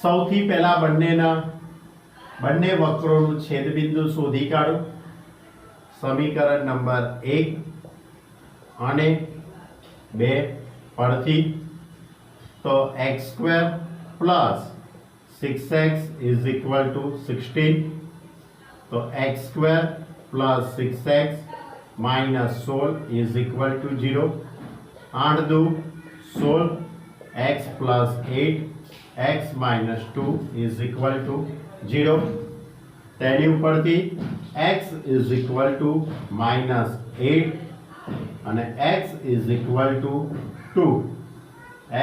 સૌથી પહેલા બંને વક્રોનું છેદબિંદુ શોધી કાઢો. સમીકરણ નંબર 1 અને 2 પરથી. તો x² + 6x = 16. તો x² + 6x - 16 = 0. 8 × 2 = 16. x + 8 x - 2 = 0. તેની ઉપરથી x = -8 અને x = 2.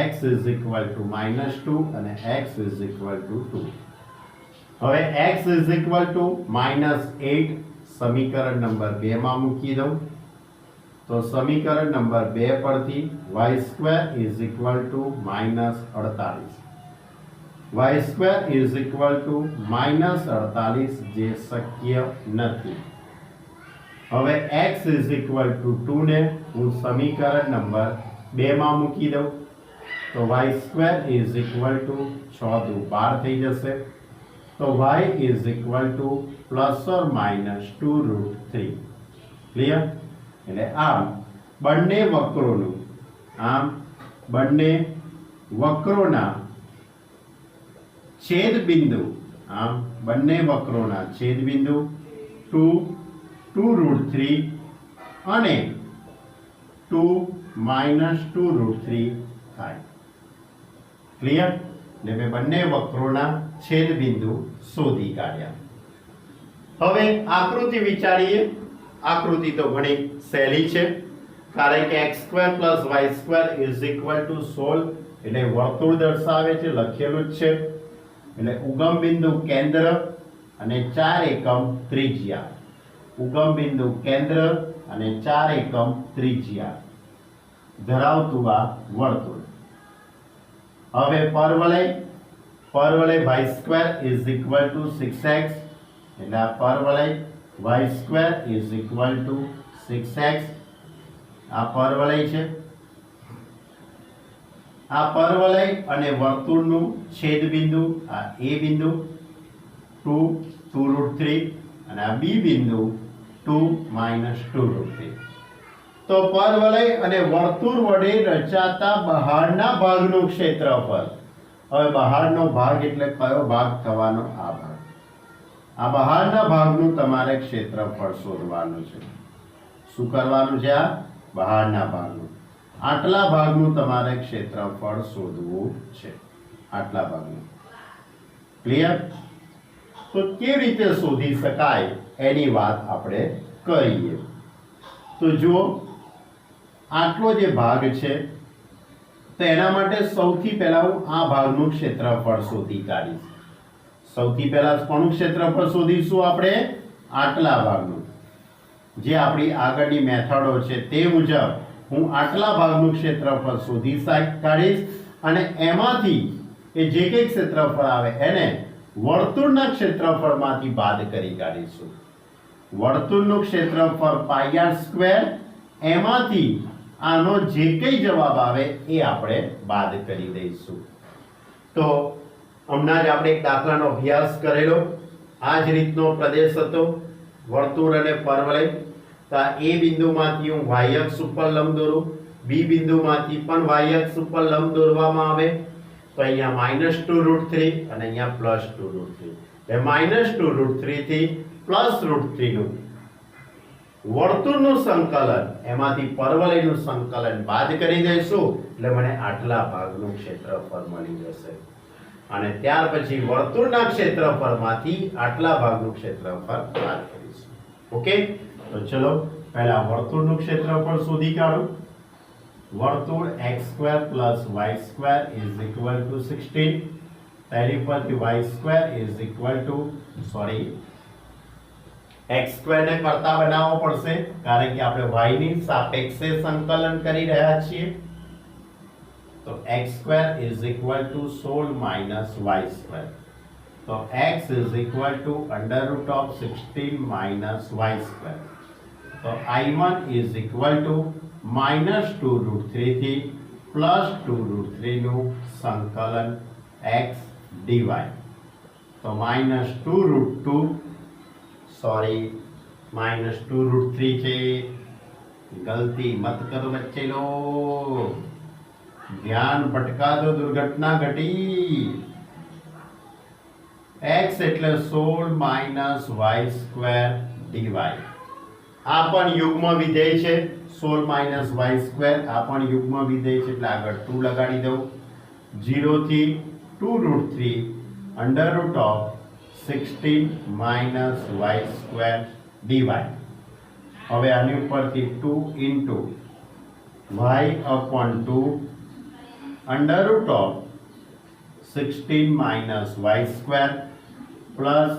x -2 અને x = 2. હવે x -8 સમીકરણ નંબર 2 માં મૂકી દઉં. તો સમીકરણ નંબર 2 પરથી y² = -48. y² -48 જે શક્ય નથી. હવે x = 2 ને હું સમીકરણ નંબર 2 માં મૂકી દઉં. તો y² = 6 × 2 = 12 થઈ જશે. તો y ± 2√3. ક્લિયર? એટલે આમ બંને વક્રોના છેદબિંદુ 2√3 અને 2 - 2√3 થાય. ક્લિયર? એટલે મેં બંને વક્રોના છેદબિંદુ શોધી કાઢ્યા. હવે આકૃતિ વિચારીએ. આકૃતિ તો ઘણી સહેલી છે. કારણ કે x² + y² = 16 એટલે વર્તુળ દર્શાવે છે, લખેલું જ છે. એટલે ઉગમ બિંદુ કેન્દ્ર અને 4 એકમ ત્રિજ્યા, ઉગમ બિંદુ કેન્દ્ર અને 4 એકમ ત્રિજ્યા ધરાવતું આ વર્તુળ. હવે પરવલય y² = 6x એટલે આ પરવલય y² = 6x આ પરવલય છે. આ પરવલય અને વર્તુળનું છેદ બિંદુ આ A બિંદુ 2√3 અને આ B બિંદુ 2 - 2√3. તો પરવલય અને વર્તુળ વડે રચાતા બહારના ભાગનું ક્ષેત્રફળ. હવે બહારનો ભાગ એટલે કયો ભાગ થવાનો? આ ભાગ. આ બહારના ભાગનું તમારે ક્ષેત્રફળ શોધવાનું છે. શું કરવાનું છે? આ બહારના ભાગનું, આટલા ભાગનું તમારે ક્ષેત્રફળ શોધવું છે, આટલા ભાગનું. ક્લિયર? તો કેવી રીતે શોધી શકાય એની વાત આપણે કરીએ. તો જુઓ, આટલો જે ભાગ છે તો એના માટે સૌથી પહેલા હું આ ભાગનું ક્ષેત્રફળ શોધી કાઢીશ. સૌથી પહેલા કોનું ક્ષેત્રફળ શોધીશું આપણે? આટલા ભાગનું. જે આપણી આગળની મેથડો છે તે મુજબ હું આટલા ભાગનું ક્ષેત્રફળ શોધી કાઢીશ અને એમાંથી એ જે કંઈ ક્ષેત્રફળ આવે એને વર્તુળના ક્ષેત્રફળમાંથી બાદ કરી કાઢીશું. વર્તુળનું ક્ષેત્રફળ πr², એમાંથી આનો જે કંઈ જવાબ આવે એ આપણે બાદ કરી દઈશું. તો હમણાં જ આપણે એક દાખલાનો અભ્યાસ કરેલો. આ જ રીતનો પ્રદેશ હતો, વર્તુળ અને પરવલય. તો આ A બિંદુમાંથી હું y અક્ષ ઉપર લંબ દોરું, B બિંદુમાંથી પણ y અક્ષ ઉપર લંબ દોરવામાં આવે. તો અહીંયા -2√3 અને અહીંયા +2√3. એટલે -2√3 થી +√3 નું વર્તુળનું સંકલન, એમાંથી પરવલયનું સંકલન બાદ કરી દઈશું એટલે મને આટલા ભાગનું ક્ષેત્રફળ મળી જશે. અને ત્યાર પછી વર્તુળના ક્ષેત્રફળમાંથી આટલા ભાગનું ક્ષેત્રફળ બાદ કરીશું. ઓકે, તો ચલો પહેલા વર્તુળનું ક્ષેત્રફળ શોધી કાઢો. વર્તુળ x² + y² = 16. તેની પરથી x² ને કરતા બનાવવો પડશે કારણ કે આપણે y ની સાપેક્ષે સંકલન કરી રહ્યા છીએ. તો x² = 16 - y². તો x = √16 - y². તો I1 = -2√3 થી +2√3 નું સંકલન x dy. તો -2√3 છે. गलती मत करो बच्चे लोग, ध्यान भटका दो, दुर्घटना घटी. x એટલે 16 - y² dy. આ પણ યુગ્મ વિધેય છે. 16 - y², આ પણ યુગ્મ વિધેય છે એટલે આગળ 2 લગાડી દઉં. 0 થી 2√3 √16 - y² dy. હવે આની ઉપરથી 2 * y/2 √16 - y² plus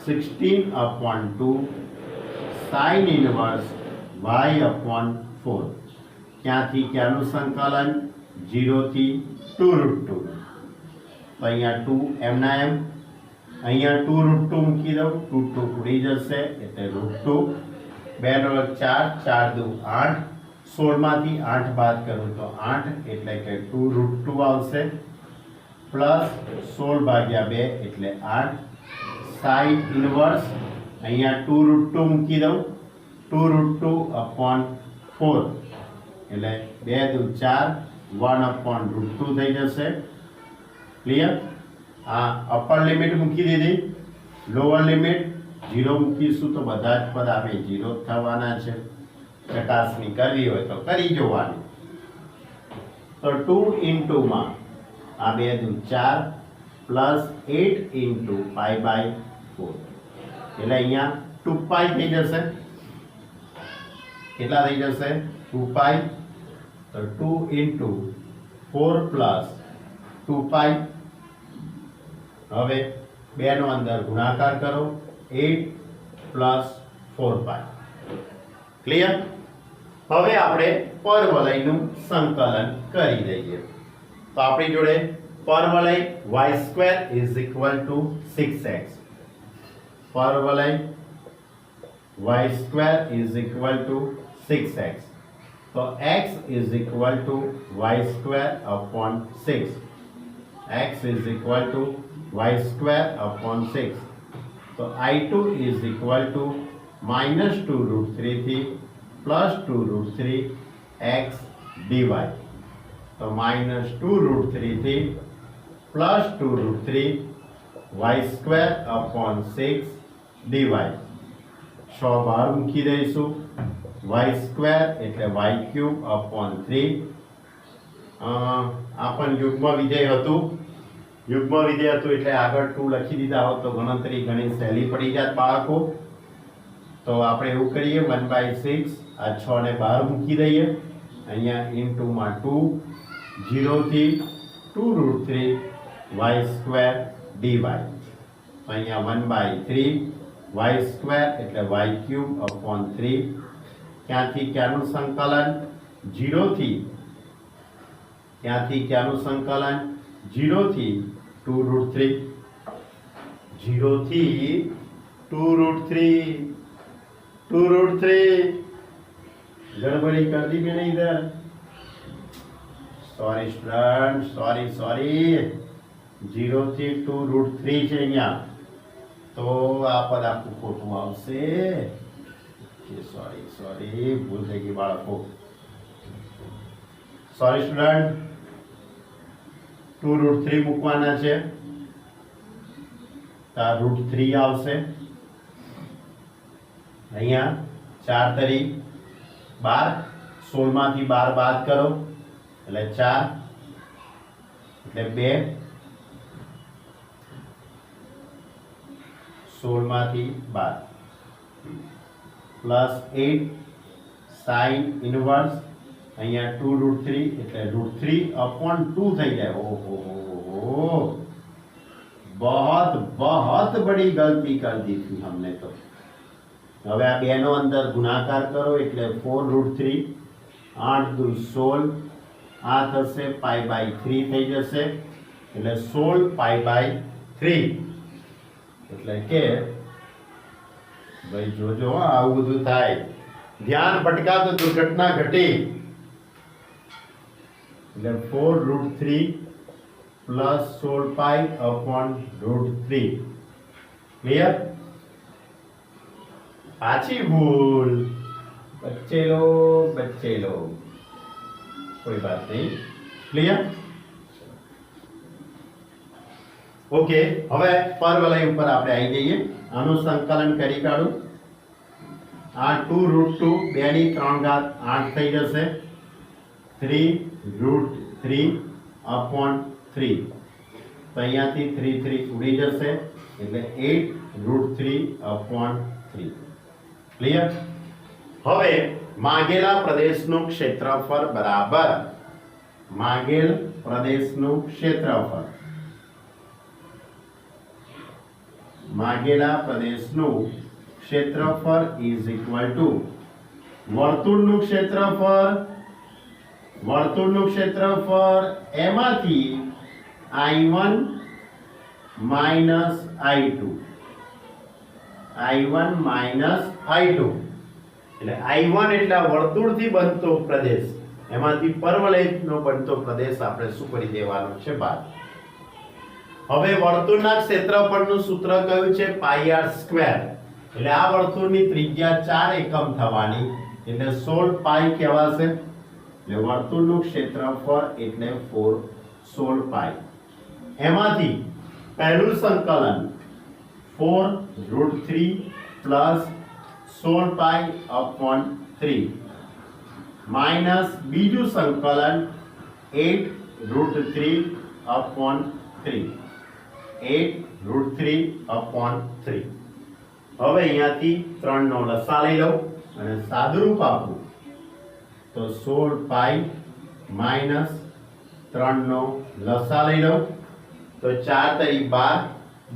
16/2 sin inverse y/4. ક્યાંથી ક્યાંનું સંકલન? 0 થી 2√2. તો અહીંયા 2 એમના એમ, અહીંયા 2√2 મૂકી દઉં, 2 ઉડી જશે એટલે √2. 2 × 4, 4 × 2 8. 16 માંથી 8 બાદ કરું તો 8 એટલે કે 2√2 આવશે પ્લસ 16/2 એટલે 8 sin ઇન્વર્સ. અહીંયા 2√2 મૂકી દઉં, 2√2/4 એટલે 2 × 4 1/√2 થઈ જશે. ક્લિયર? આ અપર લિમિટ મૂકી દીધી. લોઅર લિમિટ 0 મૂકીશું તો બધા જ પદ આપણે 0 થવાના છે. ચકાસણી કરવી હોય તો કરી જોવાની. તો 2 * માં આ 2 × 4 પ્લસ 8 × π/4 એટલે અહીંયા 2π થઈ જશે. કેટલા થઈ જશે 2 પાઈ તો 2 into 4 plus 2 પાઈ હવે બે નો અંદર ગુણાકાર કરો 8 plus 4 પાઈ ક્લિયર હવે આપણે પરવલયનું સંકલન કરી દઈએ તો આપણી જોડે પરવલય y² is equal to 6x પરવલય y² is equal to 6x so x is equal to y² upon 6 x is equal to y² upon 6 so I2 is equal to minus 2 root 3 थी plus 2 root 3 x dy तो minus 2 root 3 थी plus 2 root 3 y² upon 6 dy सौ बार મૂકી દઈશું y² એટલે y³ upon 3 આ પણ યુગ્મ વિધેય હતું યુગ્મ વિધેય હતું એટલે આગળ 2 લખી દીધા હોત તો ગણતરી ઘણી સહેલી પડી જાત બાળકો તો આપણે એવું કરીએ 1/6 આ 6 ને બહાર મૂકી દઈએ અહીંયા ઇન્ટુ માં 2 0 થી 2 રૂટ 3 y² dy અહીંયા 1/3 y² એટલે y³ upon 3 ક્યાંથી ક્યાંનું સંકલન 0 થી ક્યાંથી ક્યાંનું સંકલન 0 થી 2 રૂટ 3 0 થી 2 रूट 3 गड़बड़ी कर दी मैंने इधर सॉरी स्टूडेंट सॉरी 0 થી 2 रूट 3 છે અહીંયા તો આ પદ આખું ખોટું આવશે सॉरी भूल થઈ ગઈ બાળકો सॉरी स्टूडेंट 2 रूट 3 મૂકવાના છે ता रूट 3 આવશે અહીંયા 4 તરી 12 16 માંથી 12 બાદ કરો એટલે 4 એટલે 2 16 માંથી 12 प्लस 8 sin इनवर्स અહીંયા 2 रूट 3 એટલે रूट 3 upon 2 થઈ જાય ओहो बहुत बड़ी गलती कर दी थी हमने तो હવે આ બે નો અંદર ગુણાકાર કરો એટલે 4 रूट 3 8 2 16 આ થશે પાઈ બાય 3 થઈ જશે એટલે 16 પાઈ બાય 3 એટલે કે ભાઈ જોજો આવું બધું થાય ધ્યાન ભટકા તો દુર્ઘટના ઘટી એટલે 4 root 3 plus 16 pi upon root 3 clear पाची भूल बच्चे लोग कोई बात नहीं क्लियर ओके હવે પરવલય ઉપર આપણે આવી જઈએ આનું સંકલન કરી કાઢું આ 2 रूट 2 2 ની 3 ઘાત 8 થઈ જશે 3 रूट 3 अपॉन 3 तो અહીંયાથી 3 3 ઉડી જશે એટલે 8 रूट 3 अपॉन 3 ક્લિયર હવે માંગેલા પ્રદેશનું ક્ષેત્રફળ બરાબર માંગેલ પ્રદેશનું ક્ષેત્રફળ માંગેલા પ્રદેશનું ક્ષેત્રફળ ઇઝ ઇક્વલ ટુ વર્તુળનું ક્ષેત્રફળ એમાંથી I1 minus I2 એટલે I1 એટલે વર્તુળથી બનતો પ્રદેશ એમાંથી પરવલયનો બનતો પ્રદેશ આપણે શું કરી દેવાનો છે બાદ હવે વર્તુળના ક્ષેત્રફળનું સૂત્ર કયું છે પાઈ r સ્ક્વેર એટલે આ વર્તુળની ત્રિજ્યા 4 એકમ થવાની એટલે 16 પાઈ કહેવાશે એટલે વર્તુળનું ક્ષેત્રફળ એટલે 16 પાઈ એમાંથી પહેલું સંકલન 4 root 3 plus 16 pi upon 3 minus बीजू संकलन 8 रूट 3 अपॉन 3 8 रूट 3 अपॉन 3 હવે અહીંયાથી 3 નો લસા લઈ લઉં અને સાદુરૂપ આપું તો 16 પાઈ માઇનસ 3 નો લસા લઈ લઉં તો 4 તરી 12,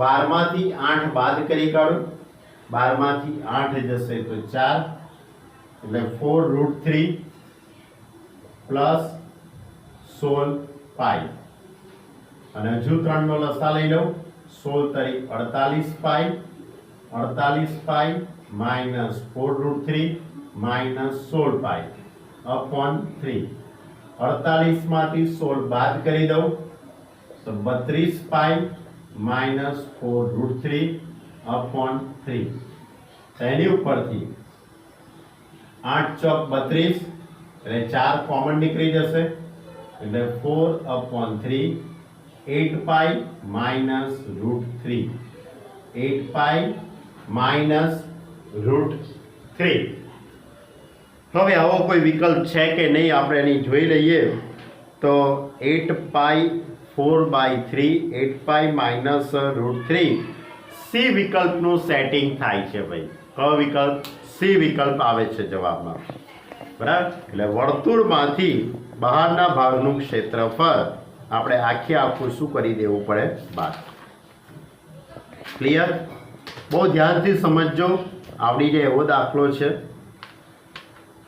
12 માંથી 8 બાદ કરી કાઢું, 12 માંથી 8 જશે તો 4 એટલે 4√3 પ્લસ 16 પાઈ અને હજુ 3 નો લસા લઈ લઉં 16 તરી 48 પાઈ, 48 પાઈ માઇનસ 4√3 માઇનસ 16 પાઈ अपॉन 3, 48 માંથી 16 બાદ કરી દઉં તો 32 પાઈ માઇનસ 4√3 अपॉन 3 એની ઉપરથી 8 ચોક 32 એટલે 4 કોમન નીકળી જશે એટલે 4 upon 3 8 pi minus √3, 8 pi minus √3. હવે આવો કોઈ વિકલ્પ છે કે નહીં આપણે એની જોઈ લઈએ તો 8 પાઈ 4/3, 8 પાઈ માઇનસ √3 સી વિકલ્પનું સેટિંગ થાય છે ભાઈ. કયો વિકલ્પ? સી વિકલ્પ આવે છે જવાબમાં, બરાબર. એટલે વર્તુળમાંથી બહારના ભાગનું ક્ષેત્રફળ આપણે આખે આખું શું કરી દેવું પડે? બાદ. ક્લિયર? બહુ ધ્યાનથી સમજજો, આવડી જાય એવો દાખલો છે.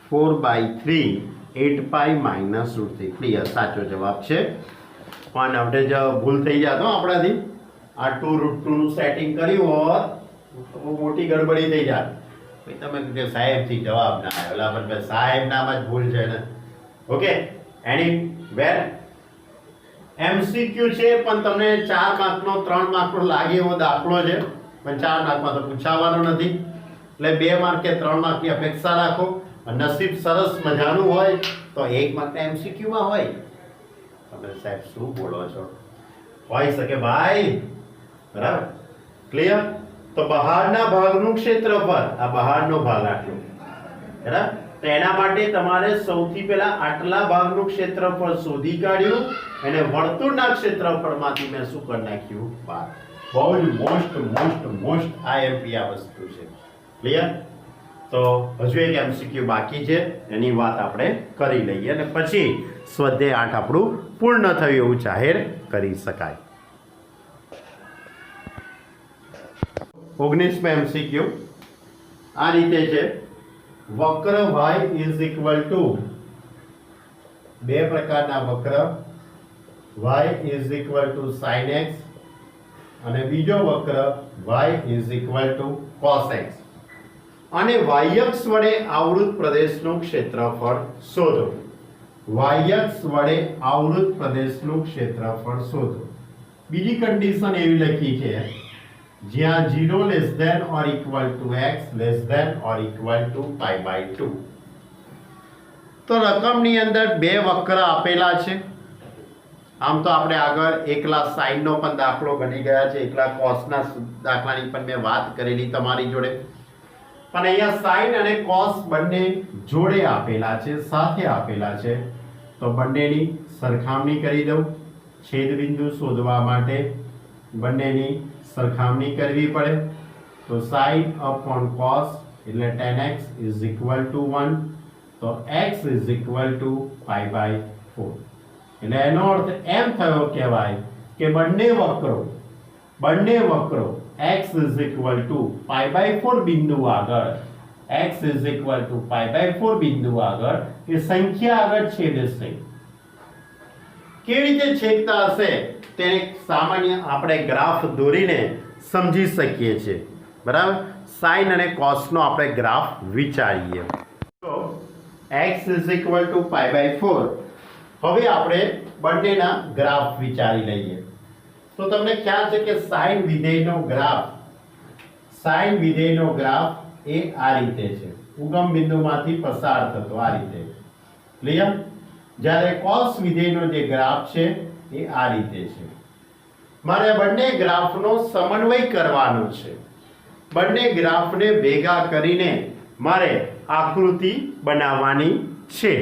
4/3 8 પાઈ માઇનસ √3. ક્લિયર? સાચો જવાબ છે. પણ આપણે જો ભૂલ થઈ જાતો આપણાથી, આ 2√2 નું સેટિંગ કર્યું હોત તો બહુ મોટી ગડબડી થઈ જાત. ભાઈ તમે કે સાહેબથી જવાબ ના આવ્યો, એટલે આપણે સાહેબ નામાં જ ભૂલ છે ને. ઓકે, એની વેર એમસીક્યુ છે પણ તમને 4 માર્કનો 3 માર્કનો લાગે એવો દાખલો છે, પણ 4 માર્કમાં તો પૂછાવાનો નથી. એટલે 2 માર્ક કે 3 માર્કની અપેક્ષા રાખો. નસીબ સરસ મજાનું હોય તો 1 માર્ક એમસીક્યુ માં હોય. તમે સાહેબ શું બોલો છો? હોઈ શકે ભાઈ, બરાબર. ક્લિયર? તો બહારના ભાગનું ક્ષેત્રફળ, આ બહારનો ભાગ આટલો, બરાબર. તો એના માટે તમારે સૌથી પહેલા આટલા ભાગનું ક્ષેત્રફળ શોધી કાઢ્યું અને વર્તુળના ક્ષેત્રફળમાંથી મેં શું કરી નાખ્યું? બાદ. બહુ જ મોસ્ટ આઈએમપી આ વસ્તુ છે. ક્લિયર? તો હજુ એક એમસીક્યુ બાકી છે, એની વાત આપણે કરી લઈએ અને પછી સ્વાધ્યાય 8 આપણું પૂર્ણ થયું એવું જાહેર કરી શકાય. 19મો એમસીક્યુ આ રીતે છે. વક્ર y ઇઝ ઇક્વલ ટુ, બે પ્રકારના વક્ર, y is equal two sin x અને બીજો વક્ર y is equal two cos x અને y અક્ષ વડે આવૃત પ્રદેશનું ક્ષેત્રફળ શોધો. y અક્ષ વડે આવૃત પ્રદેશનું ક્ષેત્રફળ શોધો. બીજી કન્ડિશન એવી લખી છે જ્યાં 0 less than or equal to x less than or equal to π/2. તો રકમની અંદર બે વક્ર આપેલા છે. આમ તો આપણે આગળ એકલા sin નો પણ દાખલો ગણી ગયા છે, એકલા cos ના દાખલાની પણ મેં વાત કરેલી તમારી જોડે. પણ અહીંયા sin અને cos બંને જોડે આપેલા છે, સાથે આપેલા છે, તો બંનેની સરખામણી કરી દઉં. છેદબિંદુ શોધવા માટે બંનેની સરખામણી કરવી પડે. તો sin upon cos એટલે tan x is equal to 1, તો x is equal to π/4. એટલે એનો અર્થ એમ થયો કહેવાય કે બંને વક્રો x is equal to π/4 બિંદુ આગળ, x is equal to π/4 બિંદુ આગળ એ સંખ્યા આગળ છેદશે. કેવી રીતે છેદતા હશે તેને સામાન્ય આપણે ગ્રાફ દોરીને સમજી શકીએ છીએ, બરાબર. sin અને cos નો આપણે ગ્રાફ વિચારીએ. તો x is equal to π/4. હવે આપણે બંનેના ગ્રાફ વિચારી લઈએ. તો તમને ખ્યાલ છે કે sin વિધેયનો ગ્રાફ એ આ રીતે છે, ઉગમ બિંદુમાંથી પસાર થતો આ રીતે. ક્લિયર? જ્યારે cos વિધેયનો જે ગ્રાફ છે એ આ રીતે છે. મારે બંને ગ્રાફનો સમન્વય કરવાનો છે. બંને ગ્રાફને ભેગા કરીને મારે આકૃતિ બનાવવાની છે.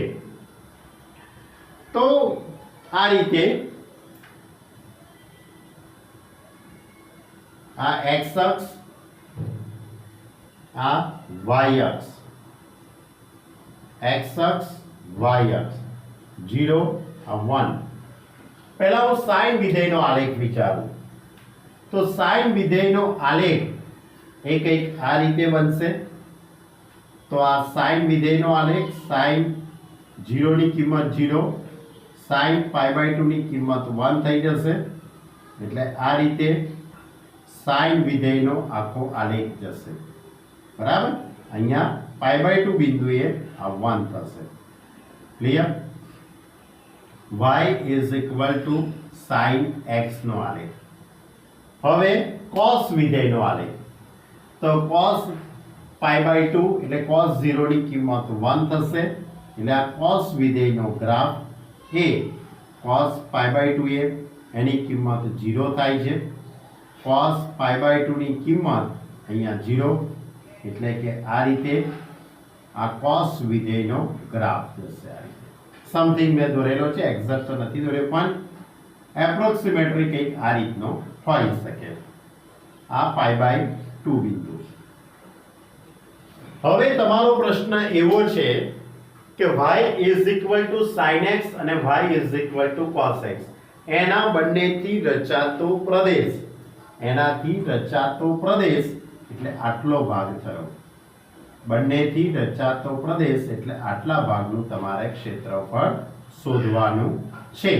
તો આ રીતે આ x અક્ષ, આ y અક્ષ, x અક્ષ y અક્ષ 0 આ 1. પહેલા હું સાઇન વિધેયનો આલેખ વિચારું તો સાઇન વિધેયનો આલેખ એ કંઈક આ રીતે બનશે. તો આ સાઇન વિધેયનો આલેખ સાઇન 0 ની કિંમત 0, સાઇન π/2 ની કિંમત 1 થઈ જશે. એટલે આ રીતે સાઇન વિધેયનો આખો આલેખ જશે. બરાબર. અહીંયા π/2 બિંદુએ આ 1 થશે. Clear. y is equal to sine x નો આલેખ. હવે cos વિધેયનો આલેખ. તો cos π/2 એટલે cos 0 ની કિંમત 1 થશે. એટલે આ cos વિધેયનો ગ્રાફ એ cos π/2 એ એની કિંમત 0 થાય છે. cos π/2 ની કિંમત અહીંયા 0 એટલે કે આ રીતે આ cos વિધેયનો ગ્રાફ જશે. આ રીતે સમથિંગ મેં દોરેલો છે, એક્ઝેક્ટ તો નથી દોર્યો પણ એપ્રોક્સિમેટલી કંઈક આ રીતનો હોઈ શકે. આ π/2 બિંદુ. હવે તમારો પ્રશ્ન એવો છે કે y is equal two sin x અને y is equal two cos x. એના બંનેથી રચાતો પ્રદેશ, એનાથી રચાતો પ્રદેશ એટલે આટલો ભાગ થયો. બંનેથી રચાતો પ્રદેશ એટલે આટલા ભાગનું તમારે ક્ષેત્રફળ શોધવાનું છે.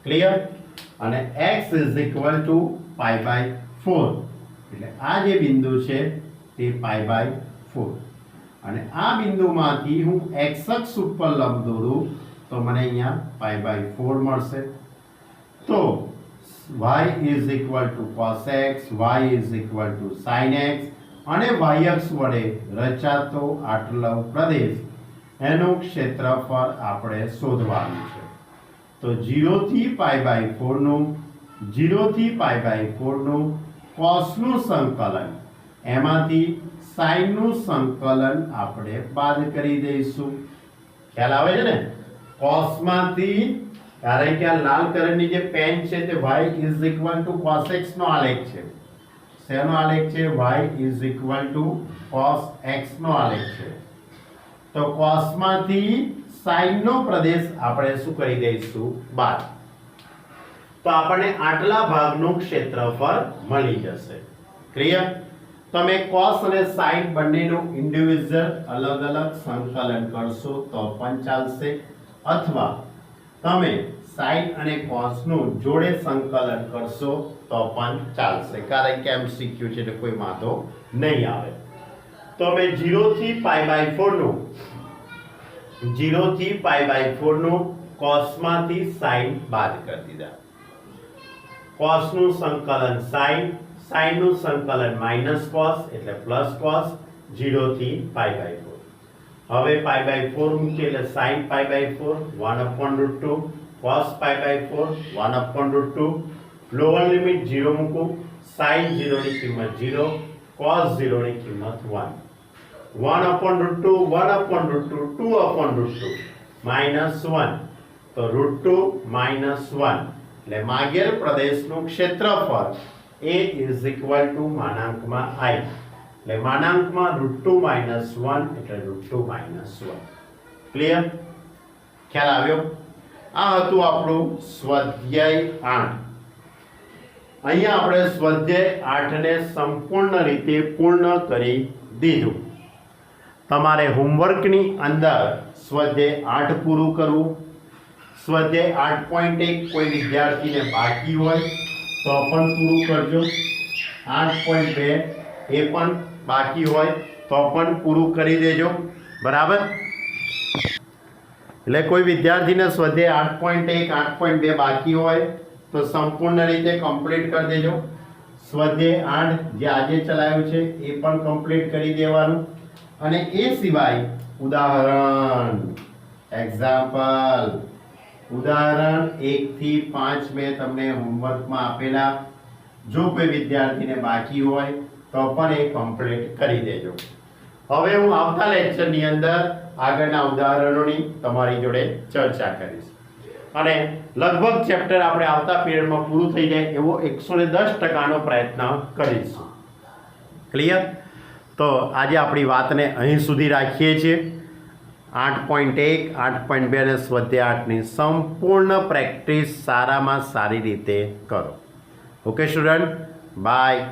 ક્લિયર. અને x ઇઝ ઇક્વલ ટુ π/4 એટલે આ જે બિંદુ છે તે π/4. અને આ બિંદુમાંથી હું x અક્ષ ઉપર લંબ દોરું તો મને અહીંયા π/4 મળશે. તો y is equal two cos x, y is equal two sin x અને y અક્ષ વડે રચાતો આટલો પ્રદેશ એનું ક્ષેત્રફળ આપણે શોધવાનું છે. તો 0 થી π/4 નું 0 થી π/4 નું cos નું સંકલન, એમાંથી sin નું સંકલન આપણે બાદ કરી દઈશું. ખ્યાલ આવે છે ને? cos માંથી, કારણ કે આ લાલ કલરની જે પેન છે તે y is equal two cos x નો આલેખ છે. શેનો આલેખ છે? y is equal two cos x નો આલેખ છે. તો cos માંથી sin નો પ્રદેશ આપણે શું કરી દઈશું? બાદ. તો આપણને આટલા ભાગનું ક્ષેત્રફળ મળી જશે. ક્લિયર. તમે cos અને sin બંનેનું ઇન્ડિવિડ્યુઅલ અલગ અલગ સંકલન કરશો તો પણ ચાલશે, અથવા તમે sin અને cos નું જોડે સંકલન કરશો તો પણ ચાલશે, કારણ કે MCQ છે એટલે કોઈ વાંધો નહીં આવે. તો અમે 0 થી π/4 નું 0 થી π/4 નું cos માંથી sin બાદ કરી દીધા. cos નું સંકલન sin, sin નું સંકલન માઈનસ cos એટલે પ્લસ cos 0 થી π/4. હવે π/4 મૂકીએ એટલે sin π/4 1/√2, cos π/4 1/√2. લોઅર લિમિટ 0 મૂકો. sin 0 ની કિંમત 0, cos 0 ની કિંમત 1. 1/√2 1/√2 2/√2 -1. તો √2 -1 એટલે માગેલ પ્રદેશનું ક્ષેત્રફળ a ઇઝ ઇક્વલ ટુ માનાંકમાં I એટલે માનાંકમાં √2 -1 એટલે √2 -1. ક્લિયર. ખ્યાલ આવ્યો? આ હતું આપણું સ્વાધ્યાય 8. અહીંયા આપણે સ્વાધ્યાય 8 ને સંપૂર્ણ રીતે પૂર્ણ કરી દીધું. તમારે હોમવર્કની અંદર સ્વાધ્યાય 8 પૂરું કરવું. સ્વાધ્યાય 8.1 કોઈ વિદ્યાર્થીને બાકી હોય તો પણ પૂરું કરજો. 8.2 એ પણ બાકી હોય તો પણ પૂરું કરી દેજો. બરાબર. એટલે કોઈ વિદ્યાર્થીને સ્વાધ્યાય 8.1 8.2 બાકી હોય તો સંપૂર્ણ રીતે કમ્પ્લીટ કરી દેજો. સ્વાધ્યાય 8 જે આજે ચલાવ્યું છે એ પણ કમ્પ્લીટ કરી દેવાનું. અને એ સિવાય ઉદાહરણ, એક્ઝામ્પલ, ઉદાહરણ 1 થી 5 મેં તમને હોમવર્કમાં આપેલા. જો કોઈ વિદ્યાર્થીને બાકી હોય તો પણ એ કમ્પ્લીટ કરી દેજો. હવે હું આવતા લેક્ચરની અંદર આગળના ઉદાહરણોની તમારી જોડે ચર્ચા કરીશ અને લગભગ ચેપ્ટર આપણે આવતા પીરિયડમાં પૂરું થઈ જાય એવો 110% પ્રયત્ન કરીશું. ક્લિયર. તો આજે આપણી વાતને અહીં સુધી રાખીએ છીએ 8.1 8.2 અને સ્વાધ્યાય 8ની સંપૂર્ણ પ્રેક્ટિસ સારામાં સારી રીતે કરો. Okay student, by.